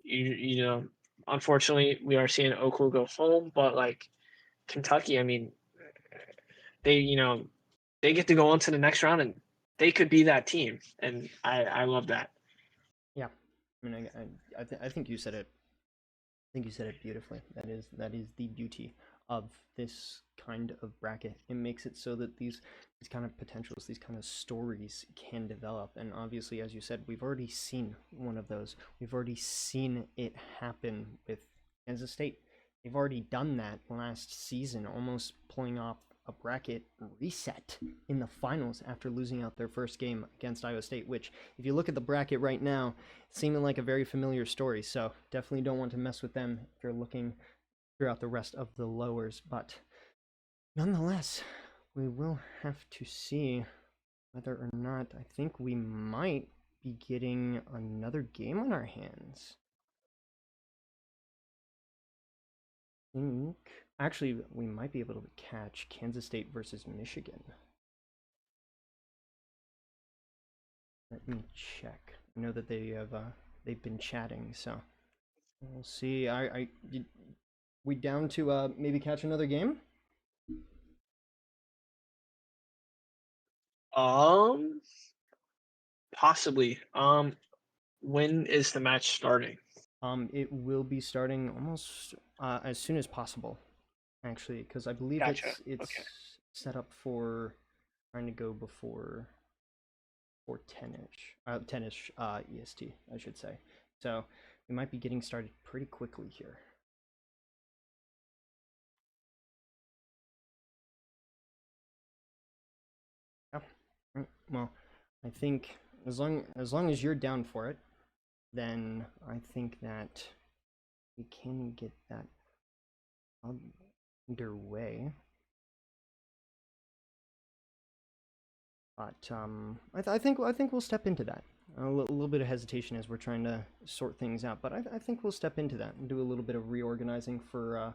you know unfortunately we are seeing OKLA go home, but like Kentucky, I mean they they get to go on to the next round and they could be that team, and I love that. Yeah, I mean, I think you said it. I think you said it beautifully. That is the beauty of this kind of bracket. It makes it so that these kind of potentials, these kind of stories can develop. And obviously, as you said, we've already seen one of those. We've already seen it happen with Kansas State. They've already done that last season, almost pulling off a bracket reset in the finals after losing out their first game against Iowa State, which, if you look at the bracket right now, seeming like a very familiar story. So definitely don't want to mess with them if you're looking throughout the rest of the lowers. But nonetheless, we will have to see whether or not, I think we might be getting another game on our hands. think actually we might be able to catch Kansas State versus Michigan. Let me check. I know that they've been chatting, so we'll see. We down to maybe catch another game? Um, Possibly. When is the match starting? It will be starting almost as soon as possible, actually, because I believe Gotcha. it's Okay. set up for trying to go before 10ish, 10ish EST, I should say. So we might be getting started pretty quickly here. Yeah. Well, I think as long as you're down for it, then I think that we can get that underway. But I think we'll step into that. Little bit of hesitation as we're trying to sort things out, but I think we'll step into that and do a little bit of reorganizing for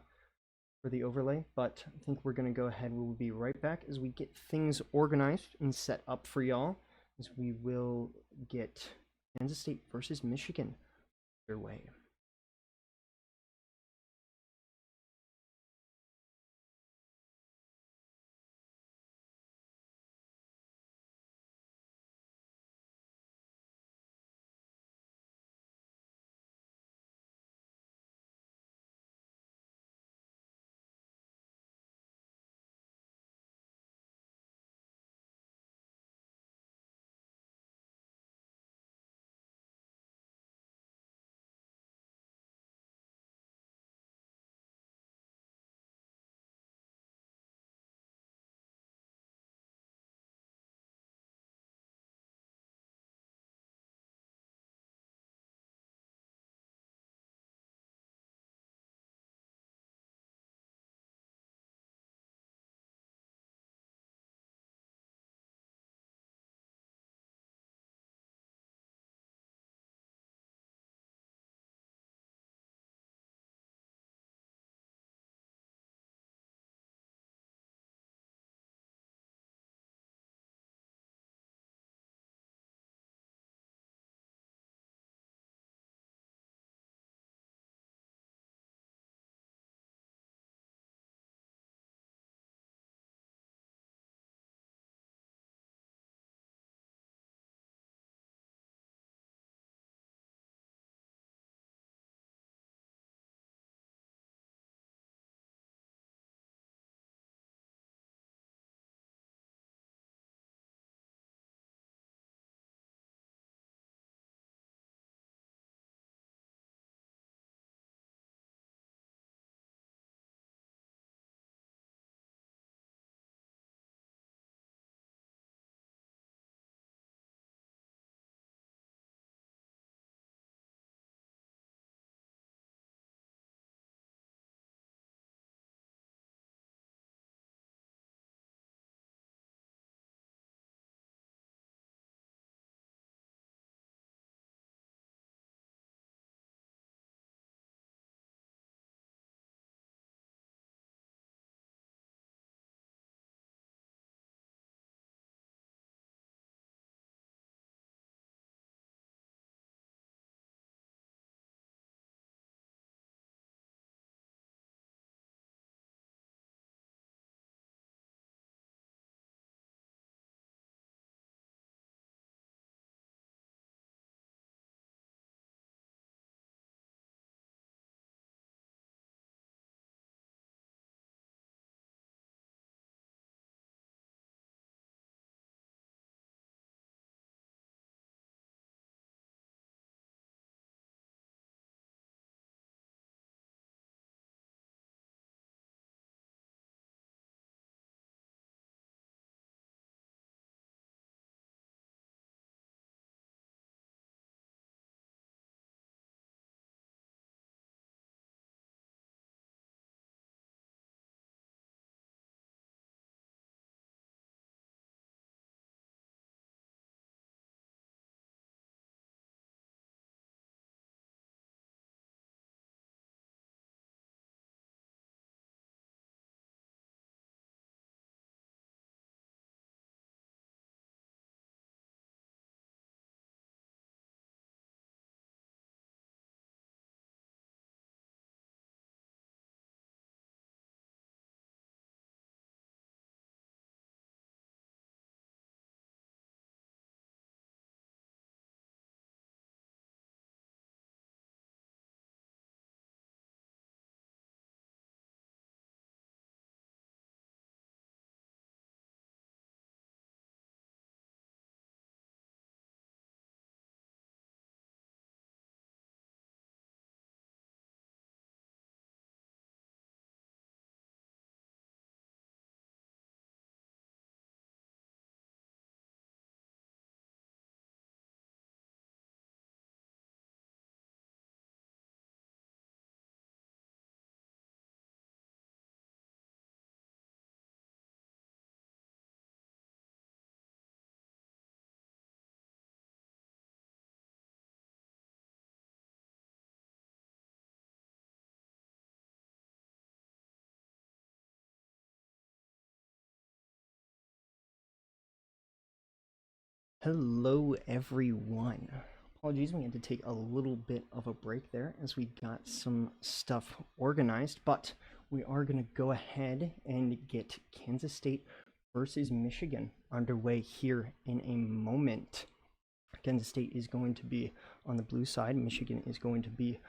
the overlay. But I think we're gonna go ahead. We'll be right back as we get things organized and set up for y'all. As we will get Kansas State versus Michigan underway. Hello everyone. Apologies, we had to take a little bit of a break there as we got some stuff organized, but we are going to go ahead and get Kansas State versus Michigan underway here in a moment. Kansas State is going to be on the blue side, Michigan is going to be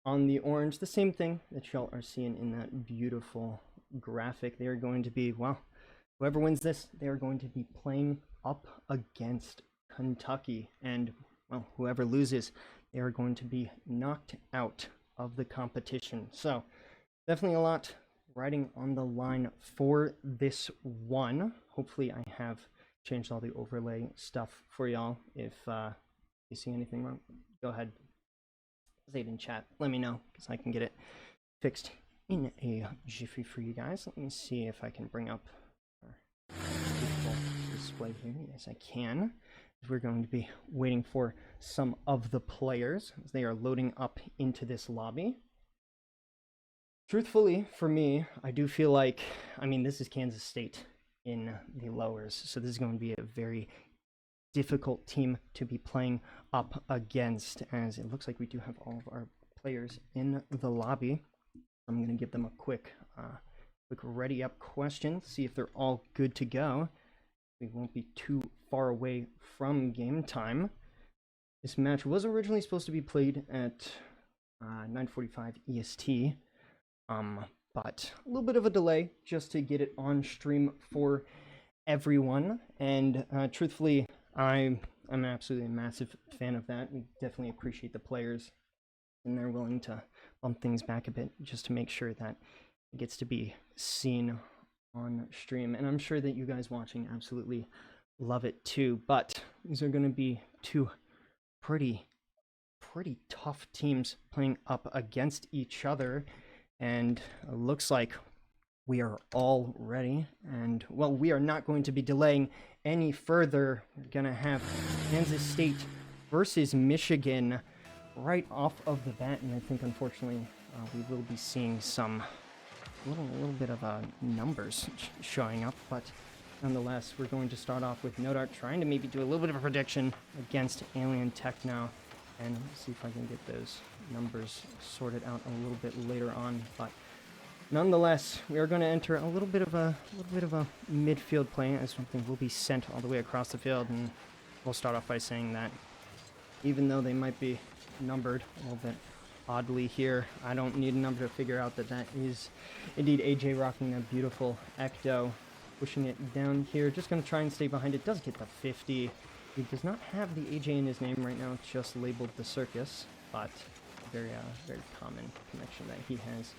on the orange. The same thing that y'all are seeing in that beautiful graphic. They are going to be, well, whoever wins this, they are going to be playing up against Kentucky, and well, whoever loses, they are going to be knocked out of the competition. So definitely a lot riding on the line for this one. Hopefully I have changed all the overlay stuff for y'all. If you see anything wrong, go ahead, say it in chat, let me know, because I can get it fixed in a jiffy for you guys. Let me see if I can bring up our beautiful display here. Yes, I can. We're going to be waiting for some of the players as they are loading up into this lobby. Truthfully, for me, I do feel like, I mean, this is Kansas State in the lowers, so this is going to be a very difficult team to be playing up against, as it looks like we do have all of our players in the lobby. I'm going to give them a quick ready up question, see if they're all good to go. We won't be too far away from game time. This match was originally supposed to be played at 9:45 EST, but a little bit of a delay just to get it on stream for everyone. And truthfully, I'm absolutely a massive fan of that. We definitely appreciate the players, and they're willing to bump things back a bit just to make sure that it gets to be seen on stream. And I'm sure that you guys watching absolutely love it too. But these are going to be two pretty tough teams playing up against each other, and it looks like we are all ready. And well, we are not going to be delaying any further. We're gonna have Kansas State versus Michigan right off of the bat, and I think unfortunately we will be seeing some a little bit of numbers showing up, but nonetheless, we're going to start off with NoDart trying to maybe do a little bit of a prediction against Alien Techno, and see if I can get those numbers sorted out a little bit later on. But nonetheless, we are going to enter a little bit of a midfield play, as something will be sent all the way across the field. And we'll start off by saying that even though they might be numbered a little bit oddly here, I don't need a number to figure out that that is indeed AJ rocking that beautiful Ecto. Pushing it down here, just going to try and stay behind it. Does get the 50. He does not have the AJ in his name right now, it's just labeled the Circus, but very common connection that he has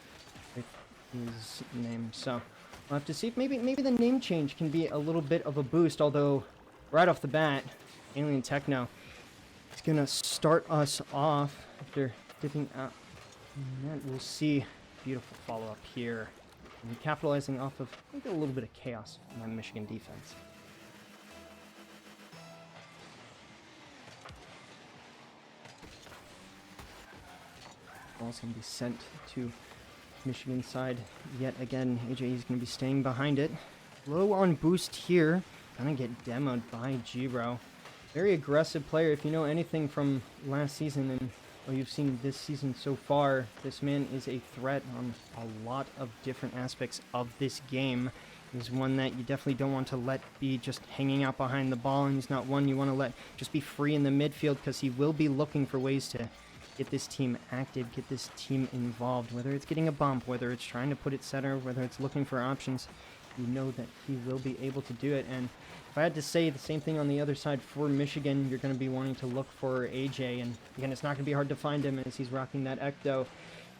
with his name. So we'll have to see if maybe the name change can be a little bit of a boost, although right off the bat, Alien Techno is going to start us off after dipping out. And we'll see beautiful follow-up here. And capitalizing off of maybe a little bit of chaos in that Michigan defense. Ball's going to be sent to Michigan side yet again. AJ is going to be staying behind it. Low on boost here. Gonna get demoed by Giro. Very aggressive player. If you know anything from last season and what you've seen this season so far, this man is a threat on a lot of different aspects of this game. He's one that you definitely don't want to let be just hanging out behind the ball, and he's not one you want to let just be free in the midfield, because he will be looking for ways to get this team active, get this team involved, whether it's getting a bump, whether it's trying to put it center, whether it's looking for options. You know that he will be able to do it. And if I had to say the same thing on the other side for Michigan, you're going to be wanting to look for AJ, and again, it's not going to be hard to find him as he's rocking that Ecto.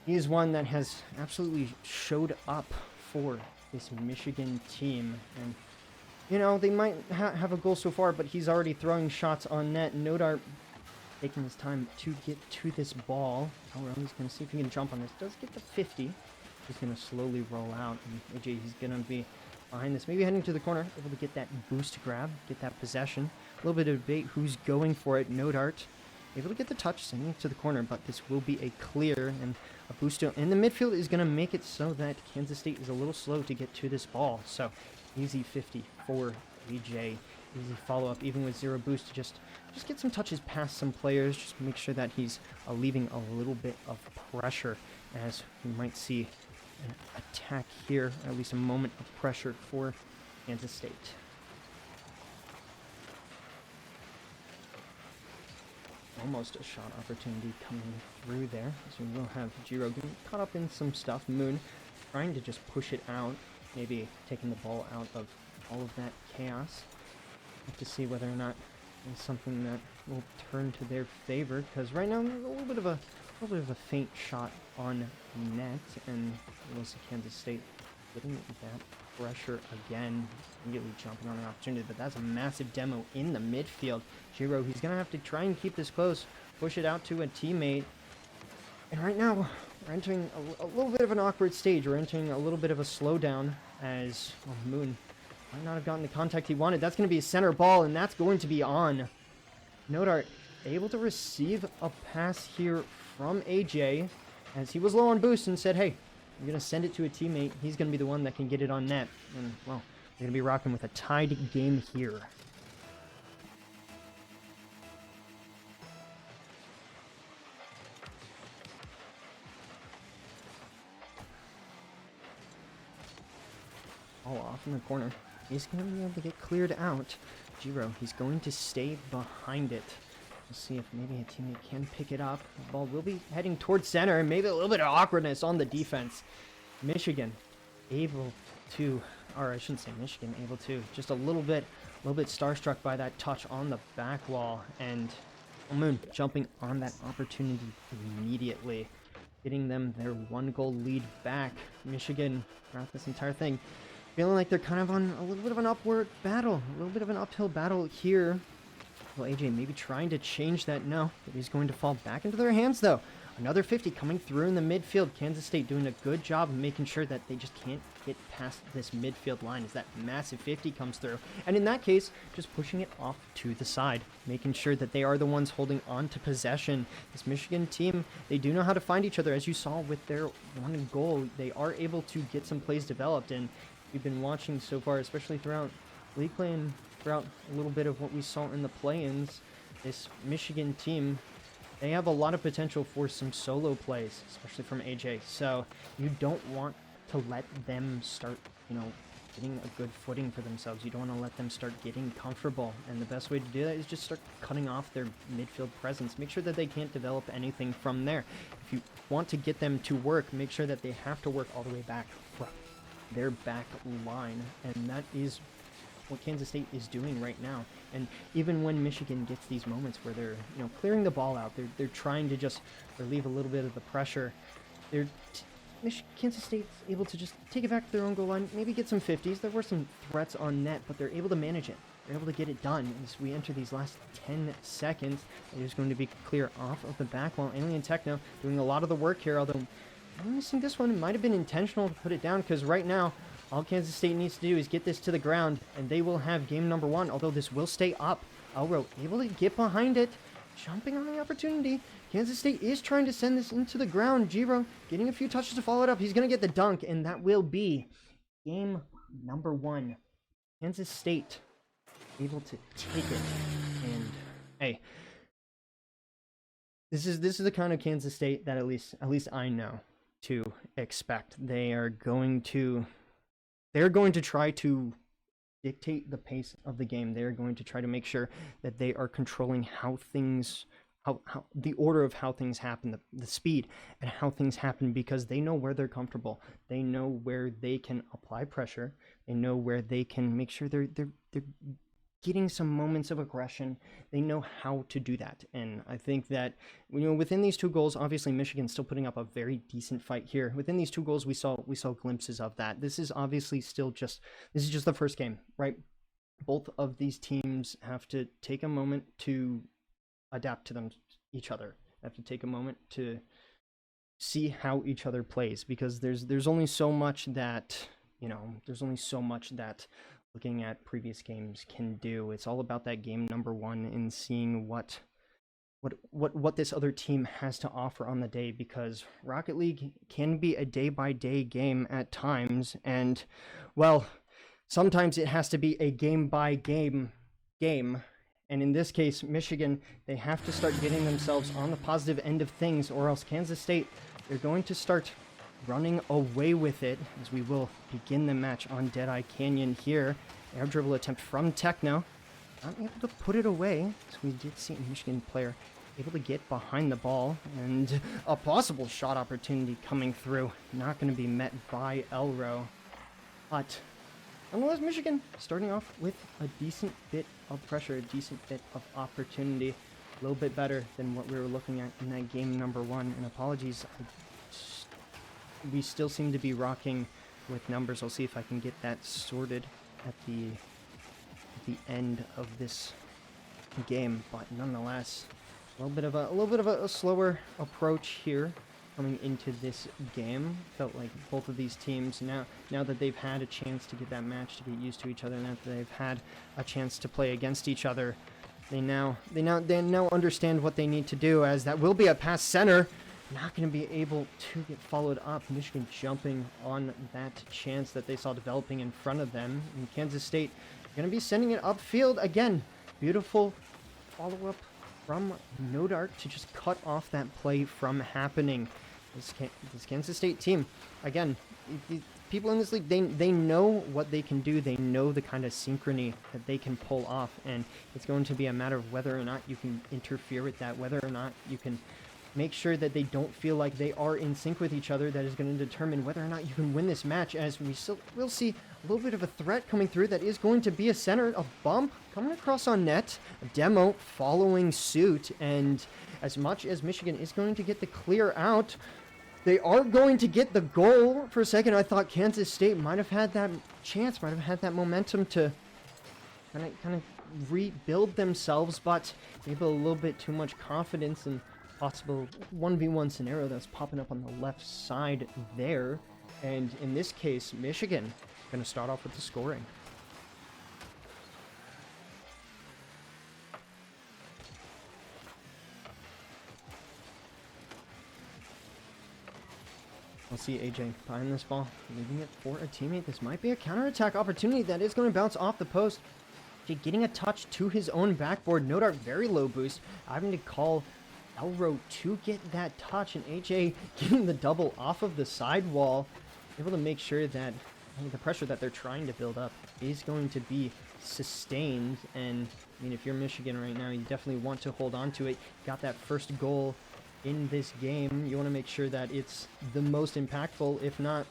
He is one that has absolutely showed up for this Michigan team, and you know, they might have a goal so far, but he's already throwing shots on net. NoDart taking his time to get to this ball. Oh, well, he's going to see if he can jump on this. Does get the 50. He's going to slowly roll out, and AJ, he's going to be behind this, maybe heading to the corner, able to get that boost grab, get that possession. A little bit of debate who's going for it. NoDart able to get the touch, sending it to the corner, but this will be a clear, and a boost in the midfield is going to make it so that Kansas State is a little slow to get to this ball. So easy 50 for AJ easy follow-up, even with 0 boost, to just get some touches past some players, just make sure that he's leaving a little bit of pressure, as we might see an attack here, at least a moment of pressure for Kansas State. Almost a shot opportunity coming through there, so we will have Jiro getting caught up in some stuff. Moon trying to just push it out, maybe taking the ball out of all of that chaos. Have to see whether or not it's something that will turn to their favor, because right now there's a little bit of a faint shot on net, and we'll see Kansas State getting that pressure again, immediately jumping on an opportunity. But that's a massive demo in the midfield. Jiro, he's gonna have to try and keep this close, push it out to a teammate, and right now we're entering a little bit of an awkward stage. We're entering a little bit of a slowdown, as Moon might not have gotten the contact he wanted. That's going to be a center ball, and that's going to be on. Nodart able to receive a pass here from AJ, as he was low on boost and said, hey, I'm going to send it to a teammate. He's going to be the one that can get it on net. And, well, we're going to be rocking with a tied game here. All off in the corner. He's going to be able to get cleared out. Jiro, he's going to stay behind it. We'll see if maybe a teammate can pick it up. The ball will be heading towards center, and maybe a little bit of awkwardness on the defense. Michigan able to, or I shouldn't say Michigan, able to, just a little bit starstruck by that touch on the back wall, and Moon jumping on that opportunity immediately, getting them their 1-goal lead back. Michigan, throughout this entire thing, feeling like they're kind of on a little bit of an upward battle, a little bit of an uphill battle here. Well, AJ maybe trying to change that. No, but he's going to fall back into their hands, though. Another 50 coming through in the midfield. Kansas State doing a good job of making sure that they just can't get past this midfield line as that massive 50 comes through. And in that case, just pushing it off to the side, making sure that they are the ones holding on to possession. This Michigan team, they do know how to find each other. As you saw with their 1 goal, they are able to get some plays developed, and we've been watching so far, especially throughout league play and throughout a little bit of what we saw in the play-ins, this Michigan team, they have a lot of potential for some solo plays, especially from AJ. So you don't want to let them start, getting a good footing for themselves. You don't want to let them start getting comfortable. And the best way to do that is just start cutting off their midfield presence. Make sure that they can't develop anything from there. If you want to get them to work, make sure that they have to work all the way back from their back line. And that is what Kansas State is doing right now. And even when Michigan gets these moments where they're clearing the ball out, they're trying to just relieve a little bit of the pressure, Kansas State's able to just take it back to their own goal line, maybe get some 50s. There were some threats on net, but they're able to manage it. They're able to get it done. As we enter these last 10 seconds, it is going to be clear off of the back wall. Alien Techno doing a lot of the work here, although I'm missing this one. It might have been intentional to put it down, because right now all Kansas State needs to do is get this to the ground, and they will have game number 1, although this will stay up. Elro able to get behind it, jumping on the opportunity. Kansas State is trying to send this into the ground. Jiro getting a few touches to follow it up. He's going to get the dunk, and that will be game number 1. Kansas State able to take it. And hey, this is the kind of Kansas State that at least I know to expect. They're going to try to dictate the pace of the game. They're going to try to make sure that they are controlling how the order of how things happen, the speed and how things happen, because they know where they're comfortable. They know where they can apply pressure. They know where they can make sure they're getting some moments of aggression. They know how to do that. And I think that, within these 2 goals, obviously Michigan's still putting up a very decent fight here. Within these 2 goals, we saw glimpses of that. This is obviously this is just the first game, right? Both of these teams have to take a moment to adapt to each other. Have to take a moment to see how each other plays, because there's only so much that, looking at previous games can do. It's all about that game number 1 and seeing what this other team has to offer on the day, because Rocket League can be a day-by-day game at times, and well, sometimes it has to be a game-by-game game. And in this case, Michigan, they have to start getting themselves on the positive end of things, or else Kansas State, they're going to start running away with it, as we will begin the match on Deadeye Canyon here. Air dribble attempt from Techno. Not able to put it away, so we did see a Michigan player able to get behind the ball, and a possible shot opportunity coming through. Not going to be met by Elro. But nonetheless, Michigan starting off with a decent bit of pressure, a decent bit of opportunity. A little bit better than what we were looking at in that game number 1. And apologies, we still seem to be rocking with numbers. I'll see if I can get that sorted at the end of this game. But nonetheless, a little bit of a slower approach here coming into this game. Felt like both of these teams now that they've had a chance to get that match, to get used to each other, now that they've had a chance to play against each other, they now understand what they need to do, as that will be a pass center. Not going to be able to get followed up. Michigan jumping on that chance that they saw developing in front of them. And Kansas State going to be sending it upfield again. Beautiful follow-up from No Dart to just cut off that play from happening. This Kansas State team, again, the people in this league, they know what they can do. They know the kind of synchrony that they can pull off, and it's going to be a matter of whether or not you can interfere with that, whether or not you can make sure that they don't feel like they are in sync with each other. That is going to determine whether or not you can win this match, as we'll see a little bit of a threat coming through. That is going to be a center, a bump coming across on net, a demo following suit, and as much as Michigan is going to get the clear out, they are going to get the goal. For a second, I thought Kansas State might have had that chance, might have had that momentum to kind of rebuild themselves, but maybe a little bit too much confidence and possible 1v1 scenario that's popping up on the left side there. And in this case, Michigan going to start off with the scoring. We'll see AJ behind this ball, leaving it for a teammate. This might be a counterattack opportunity that is going to bounce off the post. AJ getting a touch to his own backboard. No Dart, very low boost. Having to call Elro to get that touch, and AJ getting the double off of the sidewall, able to make sure that the pressure that they're trying to build up is going to be sustained. And I mean, if you're Michigan right now, you definitely want to hold on to it. Got that first goal in this game. You want to make sure that it's the most impactful. If not,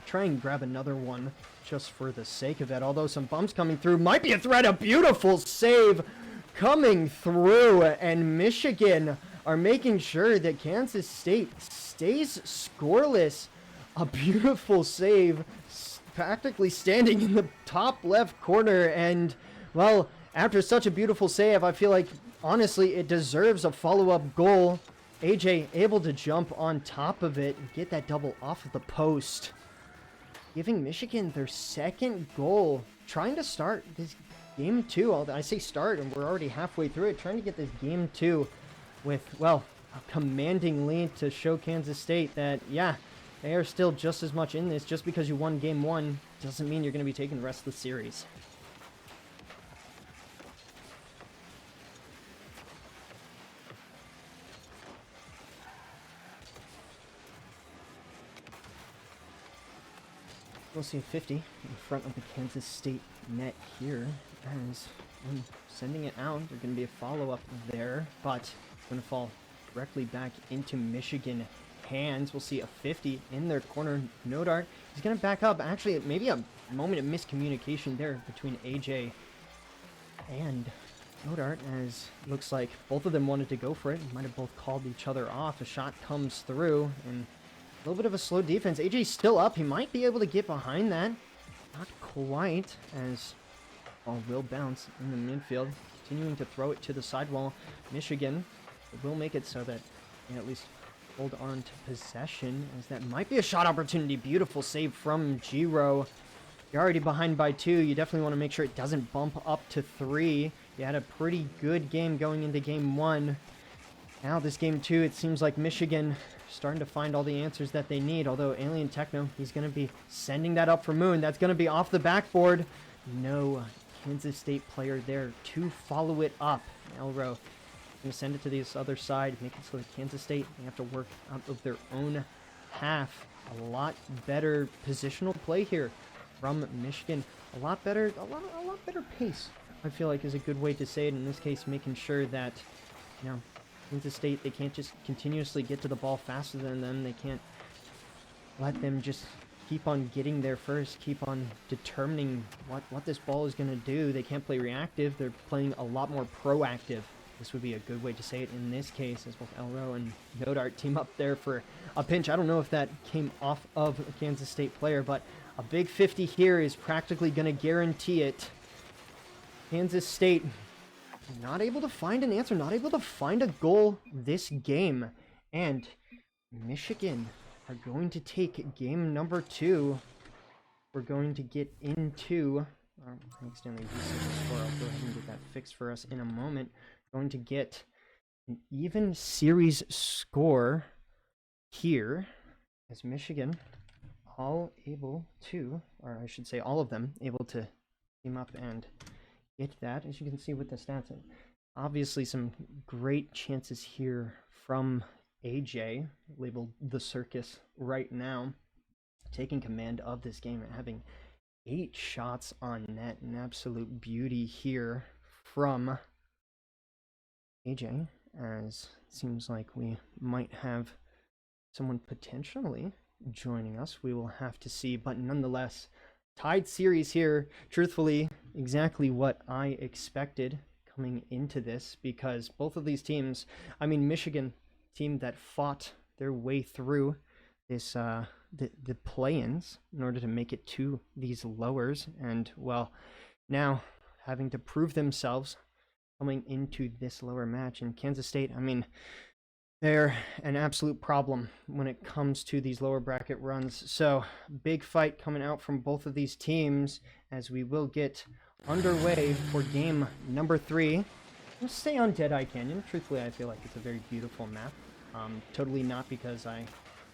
try and grab another one just for the sake of it. Although some bumps coming through might be a threat. A beautiful save coming through, and Michigan are making sure that Kansas State stays scoreless. A beautiful save, practically standing in the top left corner, and well, after such a beautiful save, I feel like honestly it deserves a follow-up goal. AJ able to jump on top of it and get that double off of the post, giving Michigan their second goal, trying to start this game 2. I say start, and we're already halfway through it, trying to get this game 2 with, well, a commanding lead to show Kansas State that, yeah, they are still just as much in this. Just because you won game 1 doesn't mean you're going to be taking the rest of the series. We'll see a 50 in front of the Kansas State net here, as when sending it out, there's going to be a follow-up there, but it's going to fall directly back into Michigan hands. We'll see a 50 in their corner. No Dart, he's going to back up. Actually, maybe a moment of miscommunication there between AJ and No Dart, as looks like both of them wanted to go for it. Might have both called each other off. A shot comes through, and a little bit of a slow defense. AJ's still up. He might be able to get behind that. Not quite, as ball will bounce in the midfield. Continuing to throw it to the sidewall. Michigan will make it so that they at least hold on to possession, as that might be a shot opportunity. Beautiful save from Giro. You're already behind by 2. You definitely want to make sure it doesn't bump up to 3. You had a pretty good game going into game 1. Now this game 2, it seems like Michigan starting to find all the answers that they need. Although Alien Techno, he's going to be sending that up for Moon. That's going to be off the backboard. No Kansas State player there to follow it up. Elro going to send it to this other side, make it so that Kansas State, they have to work out of their own half. A lot better positional play here from Michigan. A lot better pace, I feel like, is a good way to say it. In this case, making sure that, you know, Kansas State, they can't just continuously get to the ball faster than them. They can't let them just keep on getting there first, keep on determining what this ball is going to do. They can't play reactive. They're playing a lot more proactive. This would be a good way to say it in this case, as both Elro and Nodart team up there for a pinch. I don't know if that came off of a Kansas State player, but a big 50 here is practically going to guarantee it. Kansas State not able to find an answer, not able to find a goal this game. And Michigan are going to take game number 2. We're going to get into... thanks, Stanley. I'll go ahead and get that fixed for us in a moment. Going to get an even series score here as Michigan all able to, or I should say all of them, able to team up and get that, as you can see with the stats. And obviously some great chances here from AJ, labeled the Circus right now, taking command of this game and having 8 shots on net. An absolute beauty here from AJ, as it seems like we might have someone potentially joining us. We will have to see, but nonetheless, tied series here. Truthfully, exactly what I expected coming into this, because both of these teams, I mean, Michigan, team that fought their way through this the play-ins in order to make it to these lowers, and well, now having to prove themselves coming into this lower match. In Kansas State, I mean, they're an absolute problem when it comes to these lower bracket runs. So big fight coming out from both of these teams as we will get underway for game number 3. Let's stay on Deadeye Canyon. Truthfully, I feel like it's a very beautiful map. Totally not because I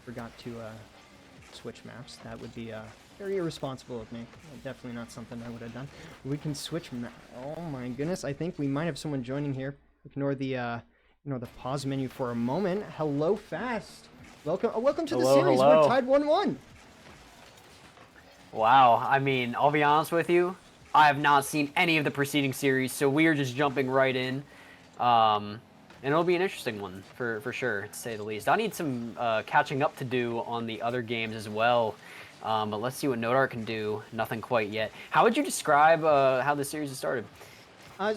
forgot to switch maps. That would be very irresponsible of me. Definitely not something I would have done. We can switch map. Oh my goodness, I think we might have someone joining here. Ignore the pause menu for a moment. Hello, Fast. Welcome to the series. Hello. We're tied 1-1. Wow, I mean, I'll be honest with you, I have not seen any of the preceding series, so we are just jumping right in. And it'll be an interesting one, for sure, to say the least. I need some catching up to do on the other games as well, but let's see what Nodart can do. Nothing quite yet. How would you describe how the series has started?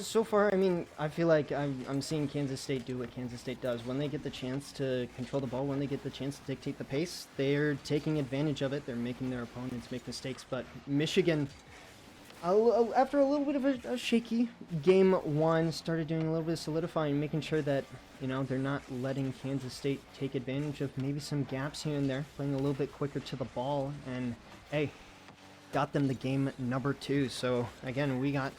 So far, I mean, I feel like I'm seeing Kansas State do what Kansas State does. When they get the chance to control the ball, when they get the chance to dictate the pace, they're taking advantage of it. They're making their opponents make mistakes. But Michigan, after a little bit of a shaky game 1, started doing a little bit of solidifying, making sure that, you know, they're not letting Kansas State take advantage of maybe some gaps here and there, playing a little bit quicker to the ball, and hey, got them the game number 2. So again, we got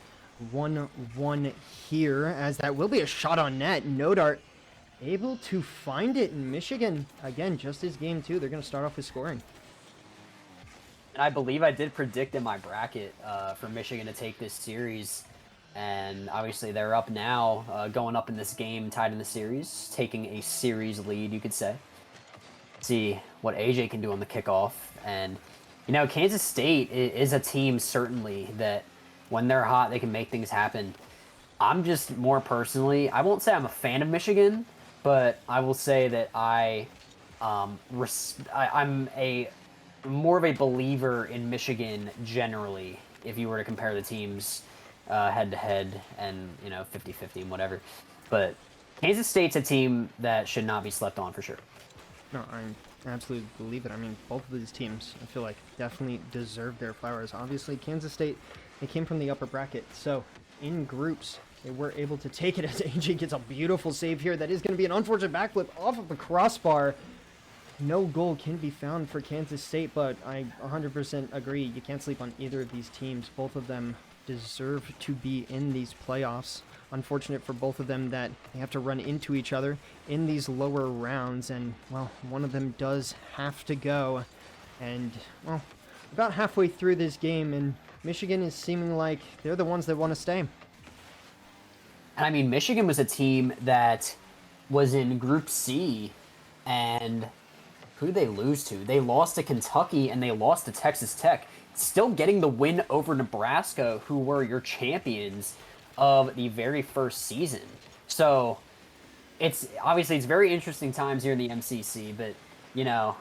1-1 here, as that will be a shot on net. Nodart able to find it in Michigan. Again, just as game 2, they're going to start off with scoring. And I believe I did predict in my bracket for Michigan to take this series. And obviously they're up now, going up in this game, tied in the series, taking a series lead, you could say. See what AJ can do on the kickoff. And, you know, Kansas State is a team, certainly, that when they're hot, they can make things happen. I'm just more personally, I won't say I'm a fan of Michigan, but I will say that I'm more of a believer in Michigan generally, if you were to compare the teams head-to-head and, you know, 50-50 and whatever. But Kansas State's a team that should not be slept on for sure. No, I absolutely believe it. I mean, both of these teams, I feel like, definitely deserve their flowers. Obviously, Kansas State, they came from the upper bracket, so in groups, they were able to take it as AJ gets a beautiful save here. That is going to be an unfortunate backflip off of the crossbar. No goal can be found for Kansas State, but I 100% agree. You can't sleep on either of these teams. Both of them deserve to be in these playoffs. Unfortunate for both of them that they have to run into each other in these lower rounds, and, well, one of them does have to go. And, well, about halfway through this game, and Michigan is seeming like they're the ones that want to stay. And I mean, Michigan was a team that was in Group C, and who did they lose to? They lost to Kentucky and they lost to Texas Tech. Still getting the win over Nebraska, who were your champions of the very first season. So it's obviously very interesting times here in the MCC, but you know,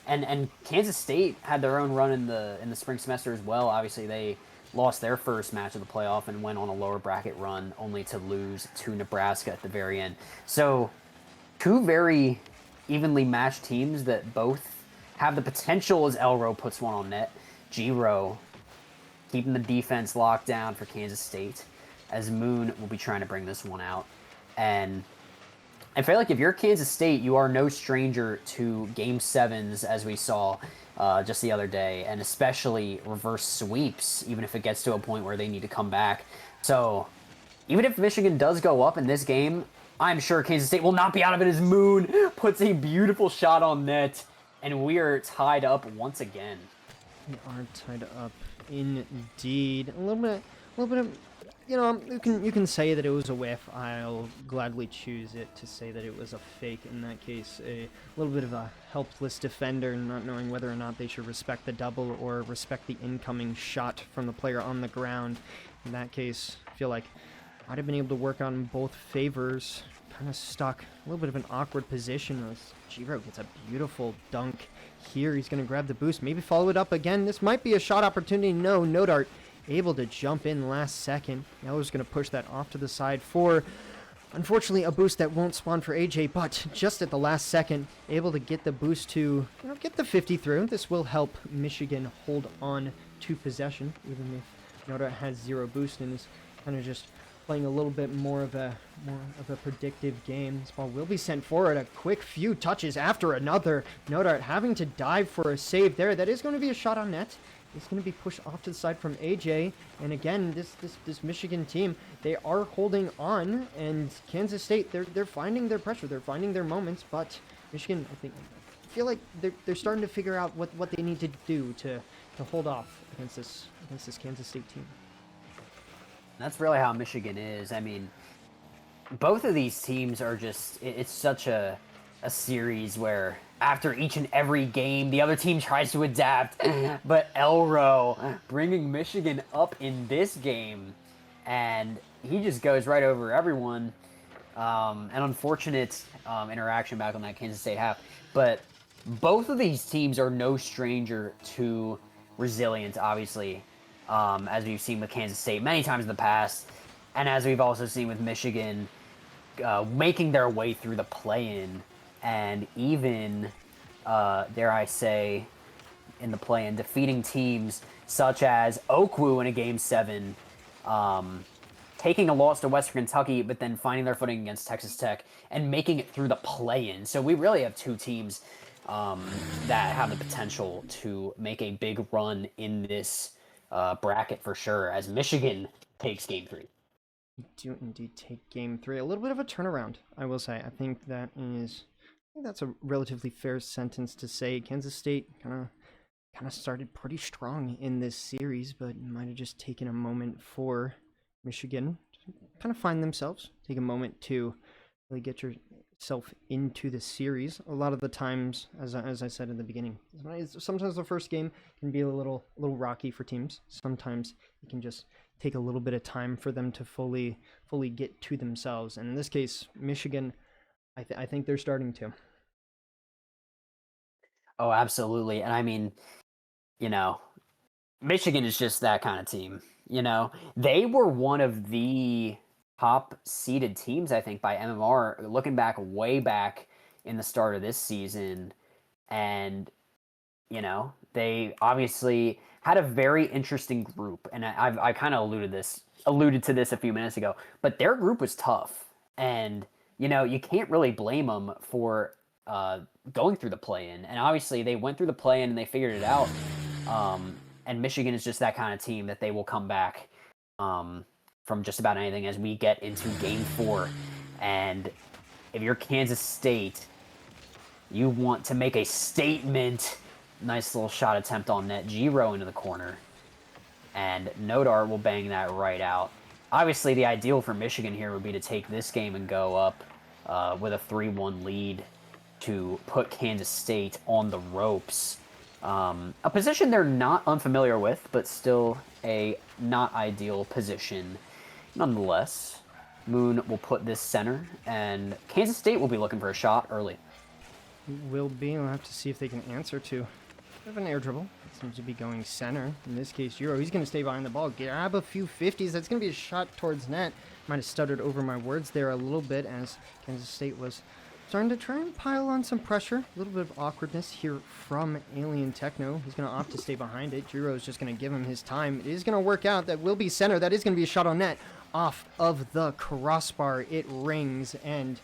and Kansas State had their own run in the spring semester as well. Obviously, they lost their first match of the playoff and went on a lower bracket run, only to lose to Nebraska at the very end. So, two very evenly matched teams that both have the potential, as Elro puts one on net. G-Row keeping the defense locked down for Kansas State, as Moon will be trying to bring this one out. And I feel like if you're Kansas State, you are no stranger to Game 7s, as we saw just the other day, and especially reverse sweeps, even if it gets to a point where they need to come back. So even if Michigan does go up in this game, I'm sure Kansas State will not be out of it, as Moon puts a beautiful shot on net, and we are tied up once again. We are tied up indeed. A little bit of, you know, you can say that it was a whiff. I'll gladly choose it to say that it was a fake in that case. A little bit of a helpless defender, not knowing whether or not they should respect the double or respect the incoming shot from the player on the ground. In that case, I feel like I'd have been able to work on both favors. Kind of stuck. A little bit of an awkward position. G-Row gets a beautiful dunk here. He's going to grab the boost. Maybe follow it up again. This might be a shot opportunity. No, Nodart able to jump in last second. Yellow's going to push that off to the side for, unfortunately, a boost that won't spawn for AJ, but just at the last second, able to get the boost to, you know, get the 50 through. This will help Michigan hold on to possession, even if Nodart has 0 boost and is kind of just playing a little bit more of a predictive game. This ball will be sent forward. A quick few touches after another. Nodart having to dive for a save there. That is going to be a shot on net. It's going to be pushed off to the side from AJ. And again, this Michigan team, they are holding on, and Kansas State, they're finding their pressure. They're finding their moments, but Michigan, I feel like they're starting to figure out what they need to do to hold off against this Kansas State team. That's really how Michigan is. I mean, both of these teams are just, it's such a series where after each and every game, the other team tries to adapt. But Elro bringing Michigan up in this game, and he just goes right over everyone. An unfortunate interaction back on that Kansas State half. But both of these teams are no stranger to resilience, obviously. As we've seen with Kansas State many times in the past, and as we've also seen with Michigan making their way through the play-in, and even, dare I say, in the play-in, defeating teams such as OKWU in a Game 7, taking a loss to Western Kentucky, but then finding their footing against Texas Tech, and making it through the play-in. So we really have two teams that have the potential to make a big run in this bracket for sure, as Michigan takes Game 3. We do indeed take Game 3. A little bit of a turnaround, I will say. I think that's a relatively fair sentence to say. Kansas State kind of started pretty strong in this series, but might have just taken a moment for Michigan to kind of find themselves, take a moment to really get yourself into the series. A lot of the times, as I said in the beginning, sometimes the first game can be a little rocky for teams. Sometimes it can just take a little bit of time for them to fully get to themselves. And in this case, Michigan, I think they're starting to. Oh, absolutely. And I mean, you know, Michigan is just that kind of team. You know, they were one of the top seeded teams, I think, by MMR, looking back way back in the start of this season. And, you know, they obviously had a very interesting group. And I kind of alluded to this a few minutes ago, but their group was tough. And, you know, you can't really blame them for going through the play-in. And obviously they went through the play-in and they figured it out. And Michigan is just that kind of team that they will come back from just about anything as we get into Game 4. And if you're Kansas State, you want to make a statement. Nice little shot attempt on net. G-Row into the corner. and Nodar will bang that right out. Obviously, the ideal for Michigan here would be to take this game and go up with a 3-1 lead to put Kansas State on the ropes. A position they're not unfamiliar with, but still a not ideal position nonetheless. Moon will put this center, and Kansas State will be looking for a shot early. Will be. We'll have to see if they can answer to. Bit of an air dribble. Seems to be going center. In this case, Euro. He's going to stay behind the ball. Grab a few 50s. That's going to be a shot towards net. Might have stuttered over my words there a little bit as Kansas State was starting to try and pile on some pressure. A little bit of awkwardness here from Alien Techno. He's going to opt to stay behind it. Jiro is just going to give him his time. It is going to work out. That will be center. That is going to be a shot on net. Off of the crossbar. It rings, and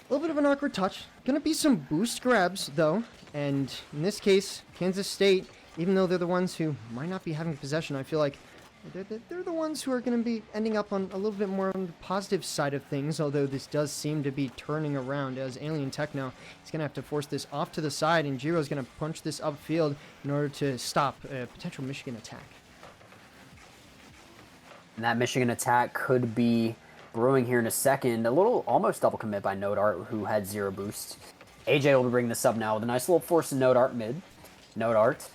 a little bit of an awkward touch. Going to be some boost grabs, though. And in this case, Kansas State, even though they're the ones who might not be having possession, I feel like they're the ones who are going to be ending up on a little bit more on the positive side of things, although this does seem to be turning around as Alien Techno is going to have to force this off to the side, and Jiro's going to punch this upfield in order to stop a potential Michigan attack. And that Michigan attack could be brewing here in a second. A little almost double commit by Nodart, who had 0 boost. AJ will bring this up now with a nice little force to Nodart mid. Nodart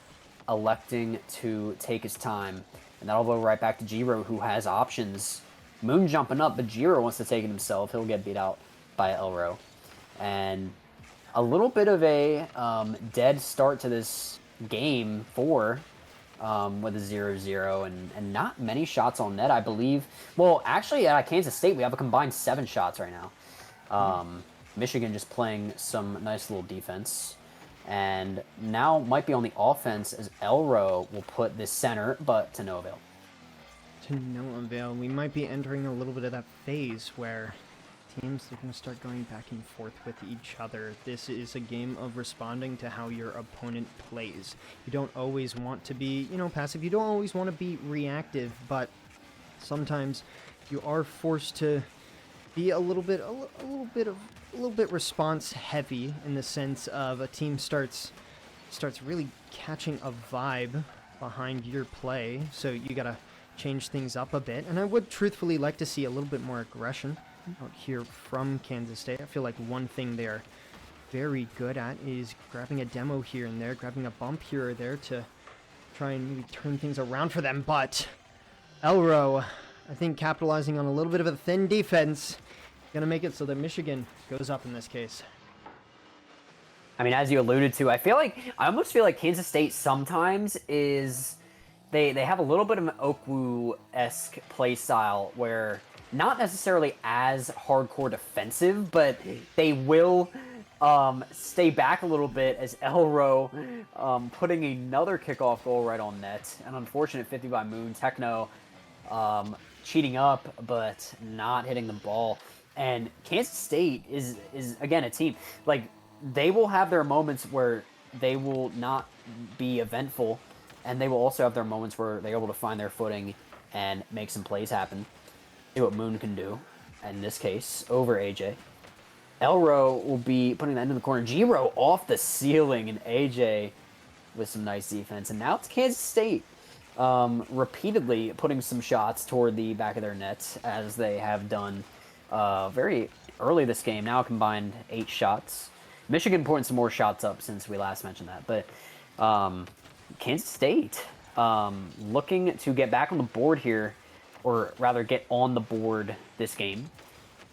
electing to take his time. And that'll go right back to Jiro, who has options. Moon jumping up, but Jiro wants to take it himself. He'll get beat out by Elro. And a little bit of a dead start to this game for with a 0-0 and not many shots on net, I believe. Well, actually, at Kansas State, we have a combined 7 shots right now. Michigan just playing some nice little defense. And now might be on the offense as Elro will put this center, but to no avail. To no avail. We might be entering a little bit of that phase where teams are going to start going back and forth with each other. This is a game of responding to how your opponent plays. You don't always want to be, passive. You don't always want to be reactive, but sometimes you are forced to be a little bit response heavy, in the sense of a team starts really catching a vibe behind your play, so you got to change things up a bit. And I would truthfully like to see a little bit more aggression out here from Kansas State. I feel like one thing they're very good at is grabbing a demo here and there, grabbing a bump here or there to try and maybe turn things around for them. But Elro, I think, capitalizing on a little bit of a thin defense, gonna make it so that Michigan goes up in this case. I mean, as you alluded to, I almost feel like Kansas State sometimes is they have a little bit of an OKWU-esque play style where not necessarily as hardcore defensive, but they will stay back a little bit as Elro putting another kickoff goal right on net. An unfortunate 50 by Moon. Techno cheating up, but not hitting the ball. And Kansas State is again a team, like, they will have their moments where they will not be eventful, and they will also have their moments where they're able to find their footing and make some plays happen. See what Moon can do in this case over AJ. Elro will be putting that into the corner. Jiro off the ceiling, and AJ with some nice defense. And now it's Kansas State repeatedly putting some shots toward the back of their nets, as they have done very early this game. Now combined 8 shots. Michigan putting some more shots up since we last mentioned that. But Kansas State looking to get back on the board here, or rather get on the board this game.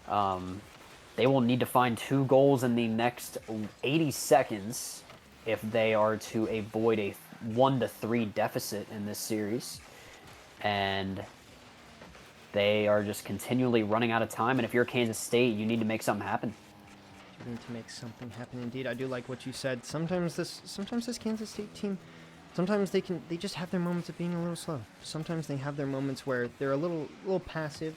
They will need to find 2 goals in the next 80 seconds if they are to avoid a 1-3 deficit in this series. And they are just continually running out of time. And if you're Kansas State, you need to make something happen. You need to make something happen indeed. I do like what you said. Sometimes this Kansas State team, sometimes they just have their moments of being a little slow. Sometimes they have their moments where they're a little passive,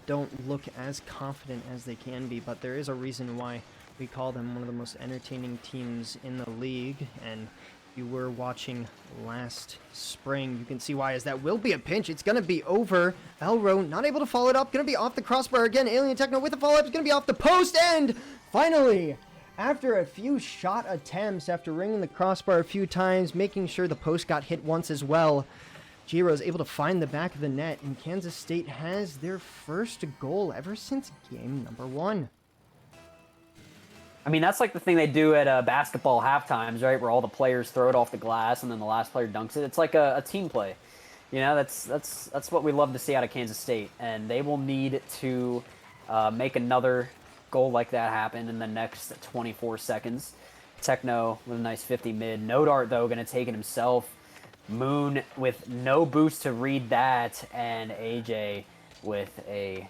don't look as confident as they can be, but there is a reason why we call them one of the most entertaining teams in the league. And if you were watching last spring, you can see why, as that will be a pinch. It's going to be over. Elro not able to follow it up. Going to be off the crossbar again. Alien Techno with the follow-up. It's going to be off the post. And finally, after a few shot attempts, after ringing the crossbar a few times, making sure the post got hit once as well, Jiro is able to find the back of the net, and Kansas State has their first goal ever since game number 1. I mean, that's like the thing they do at basketball halftimes, right? Where all the players throw it off the glass and then the last player dunks it. It's like a team play. You know, that's what we love to see out of Kansas State. And they will need to make another goal like that happen in the next 24 seconds. Techno with a nice 50 mid. No Dart, though, going to take it himself. Moon with no boost to read that. And AJ with a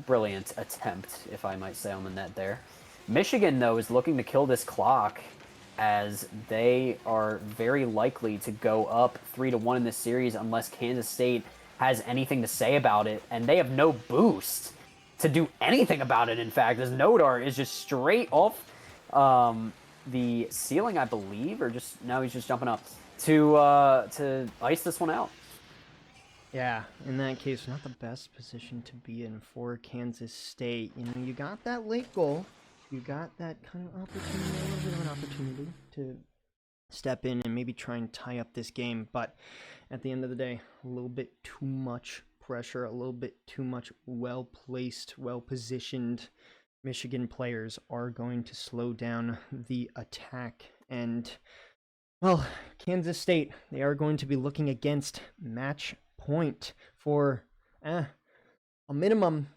brilliant attempt, if I might say, on the net there. Michigan, though, is looking to kill this clock as they are very likely to go up 3-1 in this series unless Kansas State has anything to say about it. And they have no boost to do anything about it, in fact, as No Dart is just straight off the ceiling, I believe, or just now he's just jumping up to ice this one out. Yeah, in that case, not the best position to be in for Kansas State. You know, you got that late goal. You got that kind of opportunity, a little bit of an opportunity to step in and maybe try and tie up this game. But at the end of the day, a little bit too much pressure, a little bit too much well-placed, well-positioned Michigan players are going to slow down the attack. And, well, Kansas State, they are going to be looking against match point for a minimum,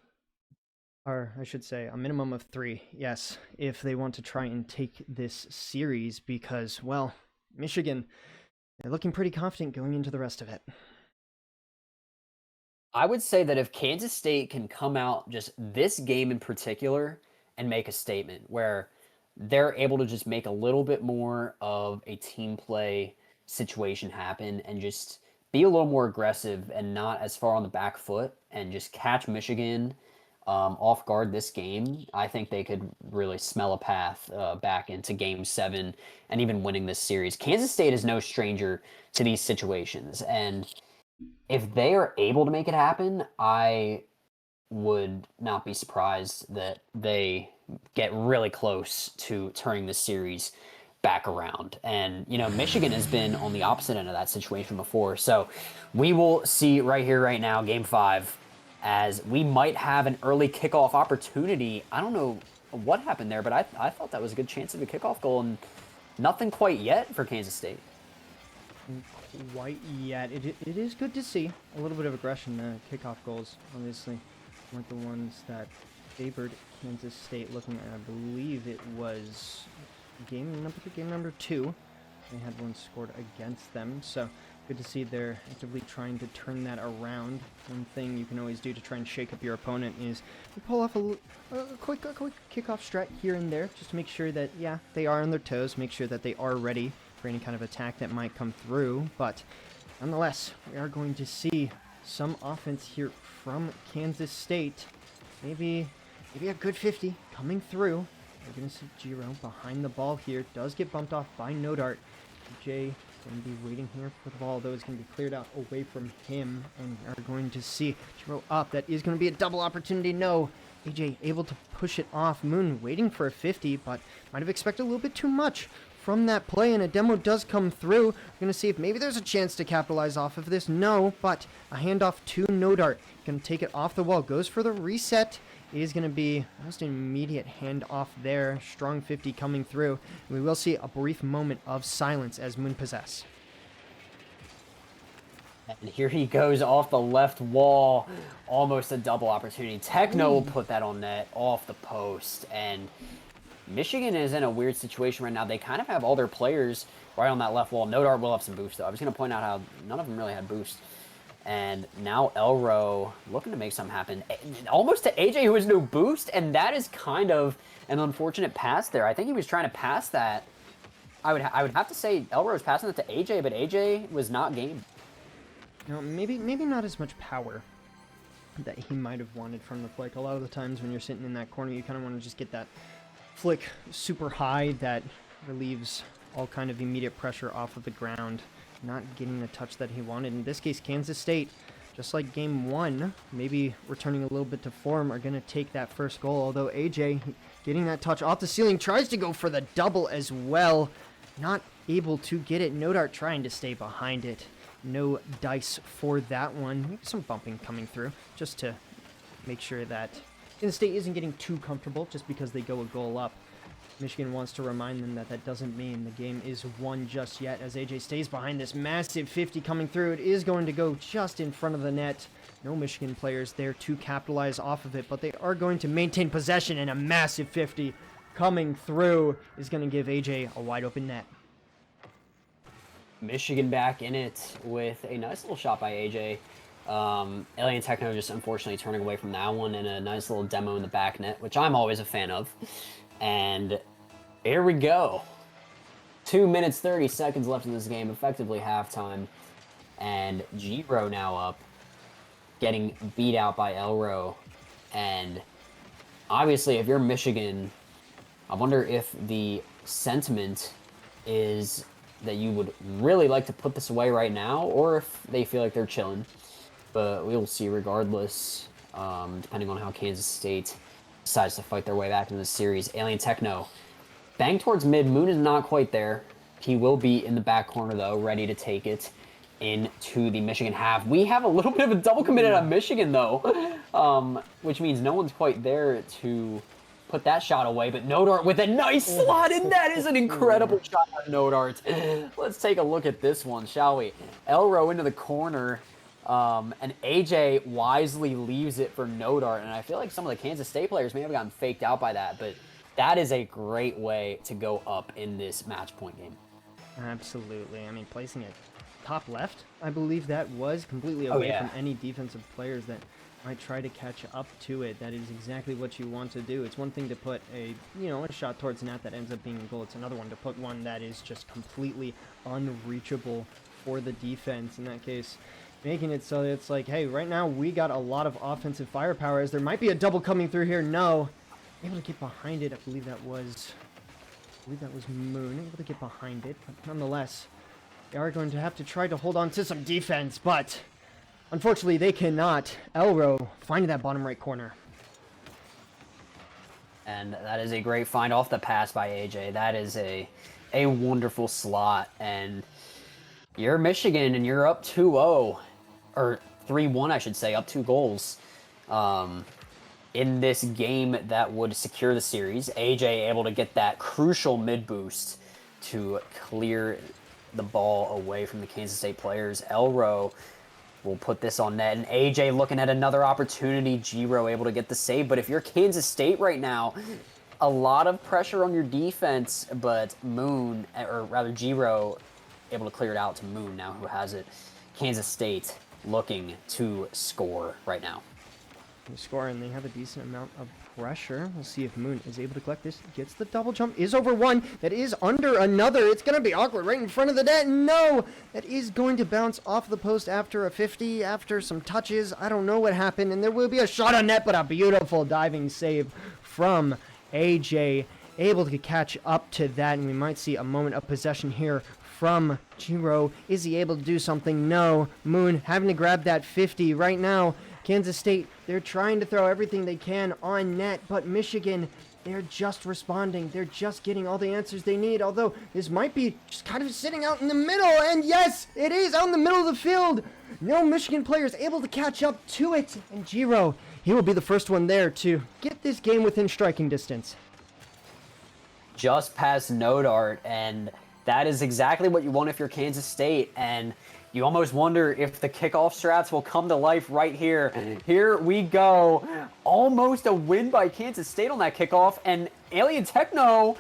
or I should say a minimum of 3, yes, if they want to try and take this series, because, well, Michigan, they're looking pretty confident going into the rest of it. I would say that if Kansas State can come out just this game in particular and make a statement where they're able to just make a little bit more of a team play situation happen and just be a little more aggressive and not as far on the back foot and just catch Michigan off guard this game, I think they could really smell a path back into Game 7 and even winning this series. Kansas State is no stranger to these situations, and if they are able to make it happen, I would not be surprised that they get really close to turning this series back around. And, you know, Michigan has been on the opposite end of that situation before. So we will see right here, right now, Game 5, as we might have an early kickoff opportunity. I don't know what happened there, but I thought that was a good chance of a kickoff goal, and nothing quite yet for Kansas State. Quite yet. It is good to see a little bit of aggression. Kickoff goals, obviously, weren't the ones that favored Kansas State. Looking at, I believe it was game number 2. They had one scored against them, so good to see they're actively trying to turn that around. One thing you can always do to try and shake up your opponent is you pull off a quick kickoff strat here and there, just to make sure that, yeah, they are on their toes, make sure that they are ready for any kind of attack that might come through. But nonetheless, we are going to see some offense here from Kansas State. Maybe a good 50 coming through. We're going to see Jiro behind the ball here. Does get bumped off by No Dart. Jay going to be waiting here for the ball, though. It's going to be cleared out away from him. And we are going to see Jiro up. That is going to be a double opportunity. No. AJ able to push it off. Moon waiting for a 50, but might have expected a little bit too much from that play, and a demo does come through. We're going to see if maybe there's a chance to capitalize off of this. No, but a handoff to No Dart. Going to take it off the wall. Goes for the reset. It is going to be almost an immediate handoff there. Strong 50 coming through. We will see a brief moment of silence as Moon possess. And here he goes off the left wall. Almost a double opportunity. Techno will put that on net off the post, and Michigan is in a weird situation right now. They kind of have all their players right on that left wall. No Dart will have some boost, though. I was going to point out how none of them really had boost. And now Elro looking to make something happen. Almost to AJ, who has no boost, and that is kind of an unfortunate pass there. I think he was trying to pass that. I would have to say Elro was passing it to AJ, but AJ was not game. You know, maybe not as much power that he might have wanted from the flick. A lot of the times when you're sitting in that corner, you kind of want to just get that flick super high that relieves all kind of immediate pressure off of the ground. Not getting the touch that he wanted. In this case, Kansas State, just like game 1, maybe returning a little bit to form, are going to take that first goal. Although AJ, getting that touch off the ceiling, tries to go for the double as well. Not able to get it. No Dart trying to stay behind it. no dice for that one. Maybe some bumping coming through just to make sure that Kansas State isn't getting too comfortable just because they go a goal up. Michigan wants to remind them that that doesn't mean the game is won just yet, as AJ stays behind this massive 50 coming through. It is going to go just in front of the net. No Michigan players there to capitalize off of it, but they are going to maintain possession, and a massive 50 coming through is going to give AJ a wide open net. Michigan back in it with a nice little shot by AJ. Alien Techno just unfortunately turning away from that one, and a nice little demo in the back net, which I'm always a fan of. And here we go. 2 minutes, 30 seconds left in this game, effectively halftime. And G-Ro now up, getting beat out by Elro. And obviously, if you're Michigan, I wonder if the sentiment is that you would really like to put this away right now, or if they feel like they're chilling. But we will see regardless, depending on how Kansas State decides to fight their way back into the series. Alien Techno, bang towards mid. Moon is not quite there. He will be in the back corner, though, ready to take it into the Michigan half. We have a little bit of a double committed on Michigan, though, which means no one's quite there to put that shot away. But Nodart with a nice slot, and that is an incredible shot by Nodart. Let's take a look at this one, shall we? Elro into the corner. And AJ wisely leaves it for Nodart, and I feel like some of the Kansas State players may have gotten faked out by that, but that is a great way to go up in this match point game. Absolutely. I mean, placing it top left, I believe that was completely away from any defensive players that might try to catch up to it. That is exactly what you want to do. It's one thing to put a shot towards net that ends up being a goal. It's another one to put one that is just completely unreachable for the defense. In that case, making it so that it's like, hey, right now we got a lot of offensive firepower, as there might be a double coming through here. No, able to get behind it. I believe that was Moon, able to get behind it, but nonetheless, they are going to have to try to hold on to some defense, but unfortunately they cannot. Elro finding that bottom right corner. And that is a great find off the pass by AJ. That is a wonderful slot, and you're Michigan and you're up 2-0, or 3-1, I should say, up 2 goals in this game that would secure the series. AJ able to get that crucial mid boost to clear the ball away from the Kansas State players. Elro will put this on net, and AJ looking at another opportunity. G-Ro able to get the save, but if you're Kansas State right now, a lot of pressure on your defense, but Moon, or rather G-Ro, able to clear it out to Moon now, who has it. Kansas State looking to score right now. They score, and they have a decent amount of pressure. We'll see if Moon is able to collect this. Gets the double jump, is over one. That is under another. It's going to be awkward right in front of the net. No! That is going to bounce off the post after a 50, after some touches. I don't know what happened, and there will be a shot on net, but a beautiful diving save from AJ. Able to catch up to that, and we might see a moment of possession here from G-Ro. Is he able to do something? No. Moon having to grab that 50 right now. Kansas State, they're trying to throw everything they can on net, but Michigan, they're just responding. They're just getting all the answers they need, although this might be just kind of sitting out in the middle, and yes, it is out in the middle of the field. No Michigan players able to catch up to it, and G-Ro, he will be the first one there to get this game within striking distance. Just past Nodart, and that is exactly what you want if you're Kansas State, and you almost wonder if the kickoff strats will come to life right here. Here we go. Almost a win by Kansas State on that kickoff, and Alien Techno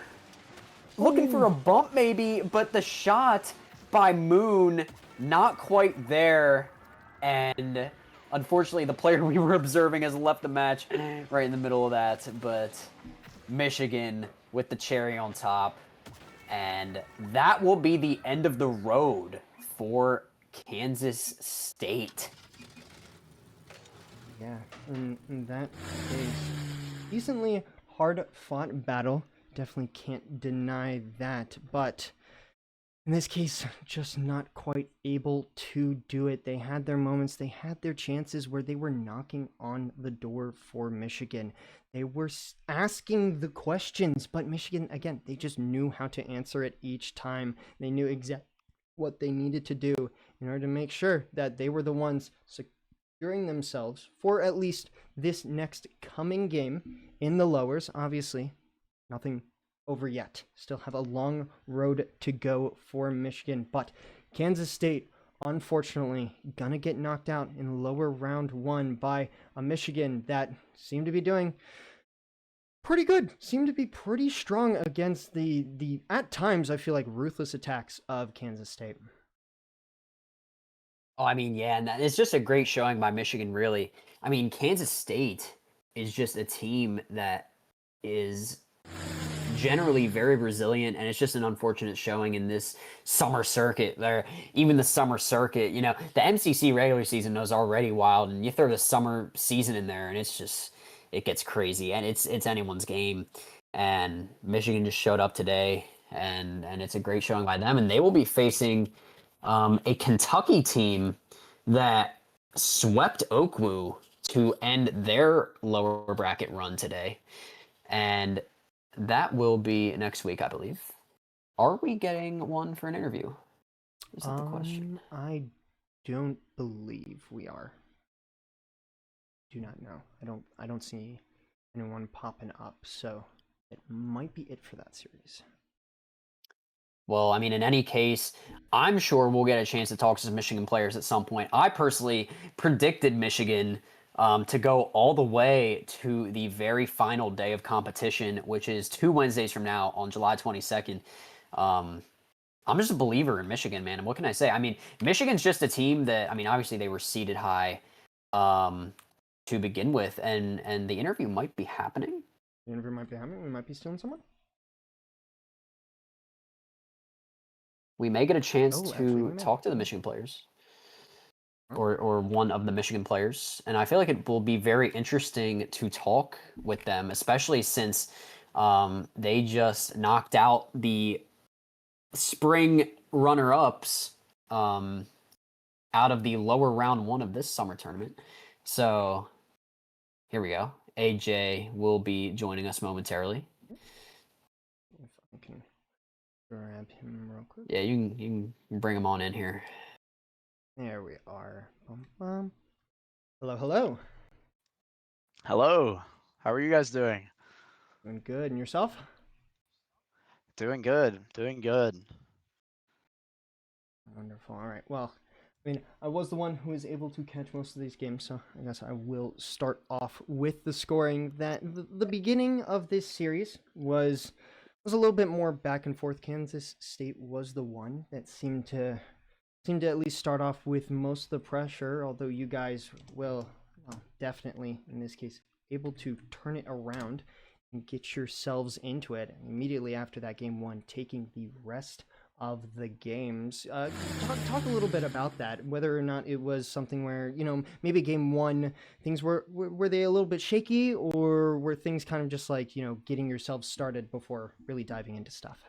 looking for a bump maybe, but the shot by Moon not quite there, and unfortunately the player we were observing has left the match right in the middle of that, but Michigan with the cherry on top, and that will be the end of the road for Kansas State. Yeah, in that case, decently hard-fought battle. Definitely can't deny that, but in this case, just not quite able to do it. They had their moments, they had their chances where they were knocking on the door for Michigan. They were asking the questions, but Michigan, again, they just knew how to answer it each time. They knew exactly what they needed to do, in order to make sure that they were the ones securing themselves for at least this next coming game in the lowers. Obviously, nothing over yet. Still have a long road to go for Michigan, but Kansas State, unfortunately, gonna get knocked out in lower round 1 by a Michigan that seemed to be doing pretty good, seemed to be pretty strong against the at times I feel like ruthless attacks of Kansas State. Oh, I mean, yeah, and it's just a great showing by Michigan, really. I mean, Kansas State is just a team that is generally very resilient, and it's just an unfortunate showing in this summer circuit. There, even the summer circuit, the MCC regular season was already wild, and you throw the summer season in there, and it gets crazy, and it's anyone's game. And Michigan just showed up today, and it's a great showing by them, and they will be facing a Kentucky team that swept OKWU to end their lower bracket run today. And that will be next week, I believe. Are we getting one for an interview? Is that the question? I don't believe we are. Do not know. I don't see anyone popping up, so it might be it for that series. Well, I mean, in any case, I'm sure we'll get a chance to talk to some Michigan players at some point. I personally predicted Michigan to go all the way to the very final day of competition, which is 2 Wednesdays from now on July 22nd. I'm just a believer in Michigan, man. And what can I say? I mean, Michigan's just a team that, I mean, obviously they were seeded high to begin with, and the interview might be happening. The interview might be happening. We might be stealing someone. We may get a chance Oh, to actually, talk to the Michigan players. Or one of the Michigan players. And I feel like it will be very interesting to talk with them, especially since they just knocked out the spring runner-ups out of the lower round 1 of this summer tournament. So here we go. AJ will be joining us momentarily. If I can grab him real quick. Yeah, you can bring him on in here. There we are. Bum, bum. Hello, hello. Hello. How are you guys doing? Doing good. And yourself? Doing good. Doing good. Wonderful. All right. Well, I mean, I was the one who was able to catch most of these games, so I guess I will start off with the scoring. That the beginning of this series was a little bit more back and forth. Kansas State was the one that seemed to at least start off with most of the pressure, although you guys will definitely, in this case, able to turn it around and get yourselves into it. Immediately after that game 1, taking the rest of the games. Talk a little bit about that, whether or not it was something where, maybe game 1, things were they a little bit shaky, or were things kind of just like, getting yourselves started before really diving into stuff?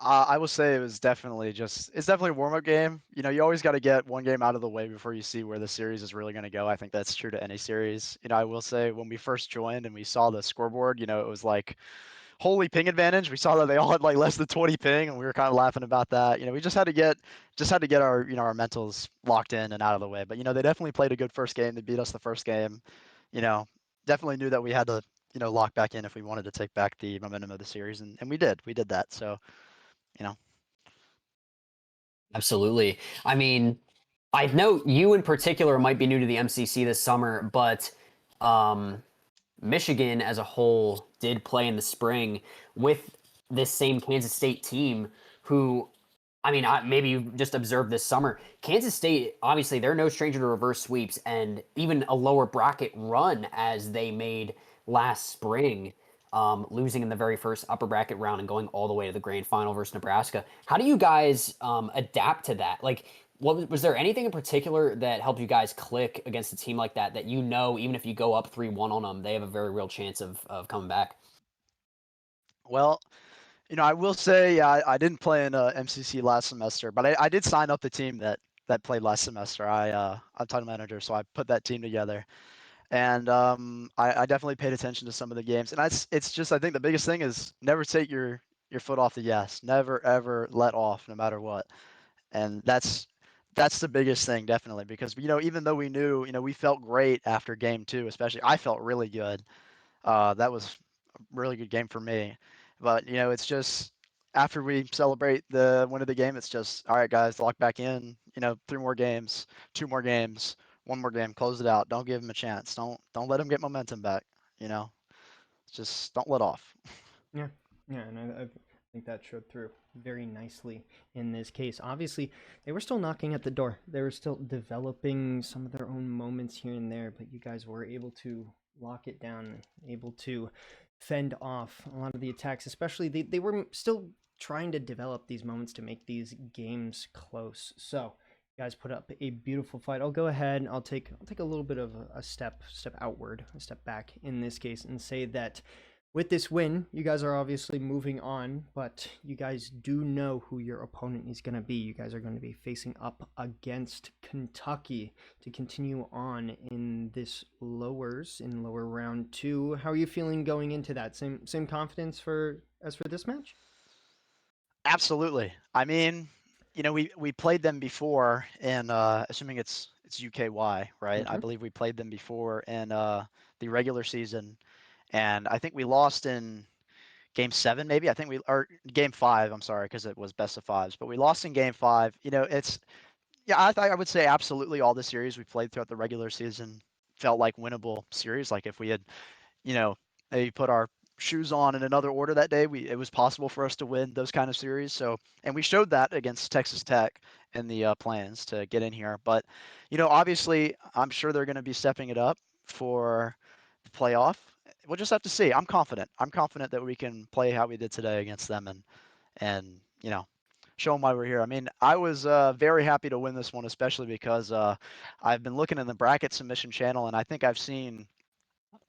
I will say it's definitely a warm-up game. You always got to get one game out of the way before you see where the series is really going to go. I think that's true to any series. I will say when we first joined and we saw the scoreboard, it was like holy ping advantage. We saw that they all had like less than 20 ping, and we were kind of laughing about that. We just had to get our our mentals locked in and out of the way. But they definitely played a good first game. They beat us the first game. Definitely knew that we had to lock back in if we wanted to take back the momentum of the series, and we did. We did that. So. Absolutely. I mean, I know you in particular might be new to the MCC this summer, but Michigan as a whole did play in the spring with this same Kansas State team who, I mean, maybe you've just observed this summer. Kansas State, obviously, they're no stranger to reverse sweeps and even a lower bracket run as they made last spring. Losing in the very first upper bracket round and going all the way to the grand final versus Nebraska. How do you guys adapt to that? Like, was there anything in particular that helped you guys click against a team like that even if you go up 3-1 on them, they have a very real chance of coming back? Well, I will say I didn't play in MCC last semester, but I did sign up the team that played last semester. I'm title manager, so I put that team together. And I definitely paid attention to some of the games. And it's just, I think the biggest thing is never take your foot off the gas. Never, ever let off, no matter what. And that's the biggest thing, definitely, because even though we knew, we felt great after game 2, especially I felt really good. That was a really good game for me. But it's just after we celebrate the win of the game, it's just all right, guys, lock back in. 3 more games, 2 more games, 1 more game, close it out. Don't give them a chance. Don't let them get momentum back. Just don't let off. Yeah, yeah, and I think that showed through very nicely in this case. Obviously, they were still knocking at the door. They were still developing some of their own moments here and there, but you guys were able to lock it down, able to fend off a lot of the attacks. Especially, they were still trying to develop these moments to make these games close. So, you guys put up a beautiful fight. I'll go ahead. I'll take a little bit of a step outward, a step back in this case, and say that with this win, you guys are obviously moving on, but you guys do know who your opponent is going to be. You guys are going to be facing up against Kentucky to continue on in this lower round 2. How are you feeling going into that? Same confidence as for this match? Absolutely. I mean, we played them before in assuming it's UKY, right? I believe we played them before in the regular season, and I think we lost in game 7 maybe. Or game 5, I'm sorry, because it was best of 5s, but we lost in game 5. I would say absolutely all the series we played throughout the regular season felt like winnable series. Like if we had, maybe put our shoes on in another order that day, it was possible for us to win those kind of series. So, and we showed that against Texas Tech in the plans to get in here. But, obviously, I'm sure they're going to be stepping it up for the playoff. We'll just have to see. I'm confident. I'm confident that we can play how we did today against them and show them why we're here. I mean, I was very happy to win this one, especially because I've been looking in the bracket submission channel, and I think I've seen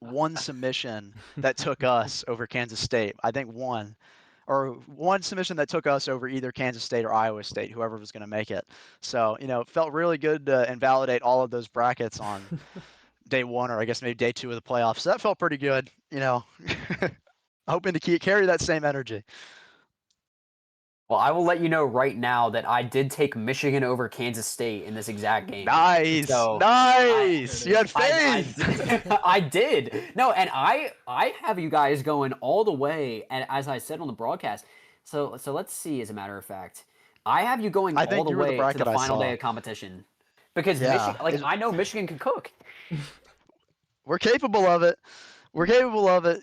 one submission that took us over Kansas State. I think one submission that took us over either Kansas State or Iowa State, whoever was going to make it. So, it felt really good to invalidate all of those brackets on day 1, or I guess maybe day 2 of the playoffs. So that felt pretty good, hoping to carry that same energy. Well, I will let you know right now that I did take Michigan over Kansas State in this exact game. Nice, So nice. You had faith. I did. No, and I have you guys going all the way, and as I said on the broadcast. So let's see. As a matter of fact, I have you going I all think the you were the way to bracket the I final saw. day of competition because Yeah. I know Michigan can cook. We're capable of it. We're capable of it.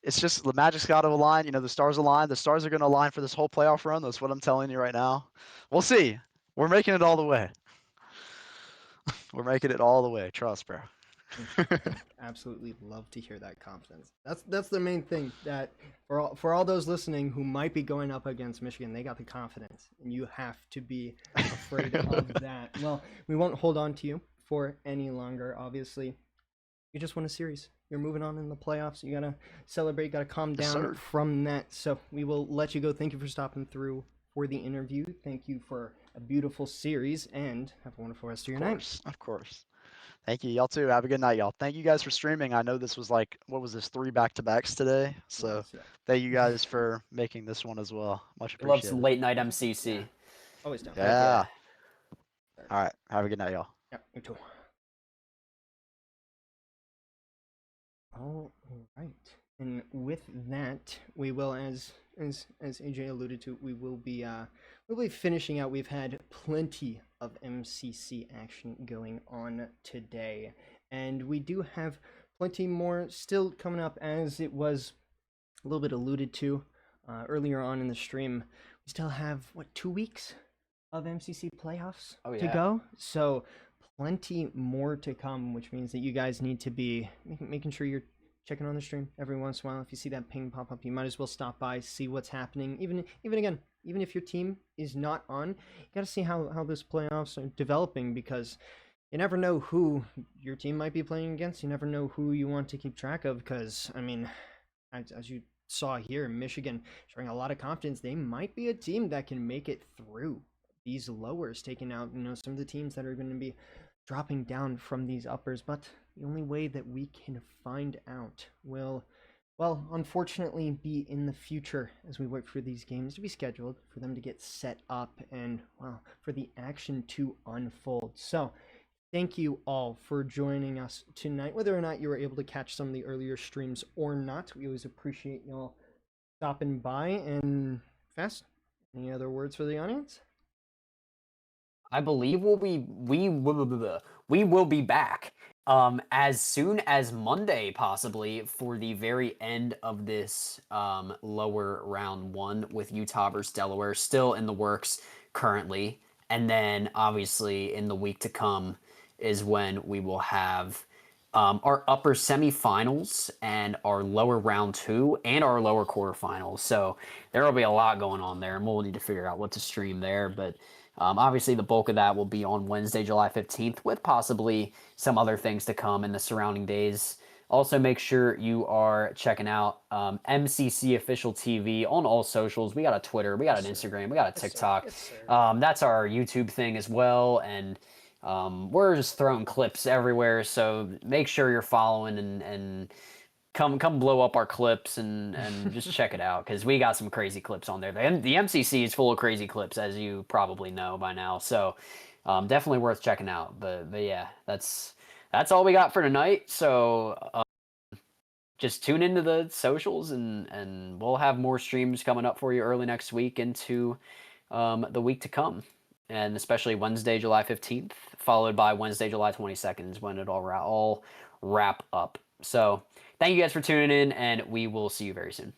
It's just the magic's got to align. The stars align. The stars are going to align for this whole playoff run. That's what I'm telling you right now. We'll see. We're making it all the way. We're making it all the way. Trust, bro. Absolutely love to hear that confidence. That's the main thing, that for all those listening who might be going up against Michigan, they got the confidence, and you have to be afraid of that. Well, we won't hold on to you for any longer. Obviously, you just won a series. You're moving on in the playoffs. You gotta celebrate. Gotta calm down from that. So we will let you go. Thank you for stopping through for the interview. Thank you for a beautiful series, and have a wonderful rest of your night. Of course. Thank you. Y'all too. Have a good night, y'all. Thank you guys for streaming. I know this was like, what was this, 3 back-to-backs today? So thank you guys for making this one as well. Much He loves appreciated. late night MCC. Yeah. Always down. Yeah. All right. Have a good night, y'all. Yeah, you too. All right, and with that, we will, as AJ alluded to, we'll be finishing out. We've had plenty of MCC action going on today, and we do have plenty more still coming up, as it was a little bit alluded to earlier on in the stream. We still have 2 weeks of MCC playoffs to go, so plenty more to come, which means that you guys need to be making sure you're checking on the stream every once in a while. If you see that ping pop up, you might as well stop by, see what's happening. Even if your team is not on, you got to see how this playoffs are developing, because you never know who your team might be playing against. You never know who you want to keep track of, because, I mean, as you saw here, Michigan showing a lot of confidence. They might be a team that can make it through these lowers, taking out some of the teams that are going to be dropping down from these uppers. But the only way that we can find out will well, unfortunately, be in the future as we wait for these games to be scheduled, for them to get set up, and, well, for the action to unfold. So, thank you all for joining us tonight. Whether or not you were able to catch some of the earlier streams or not, we always appreciate y'all stopping by. And Fast, any other words for the audience? I believe we will be back as soon as Monday, possibly, for the very end of this lower round 1 with Utah versus Delaware, still in the works currently. And then obviously in the week to come is when we will have our upper semifinals and our lower round 2 and our lower quarterfinals. So there will be a lot going on there, and we'll need to figure out what to stream there. But obviously, the bulk of that will be on Wednesday, July 15th, with possibly some other things to come in the surrounding days. Also, make sure you are checking out MCC Official TV on all socials. We got a Twitter, we got an Instagram, we got a TikTok. That's our YouTube thing as well, and we're just throwing clips everywhere. So make sure you're following and come blow up our clips and just check it out, because we got some crazy clips on there. The MCC is full of crazy clips, as you probably know by now. So definitely worth checking out. But yeah, that's all we got for tonight. So just tune into the socials, and we'll have more streams coming up for you early next week into the week to come. And especially Wednesday, July 15th, followed by Wednesday, July 22nd, is when it all wrap up. So thank you guys for tuning in, and we will see you very soon.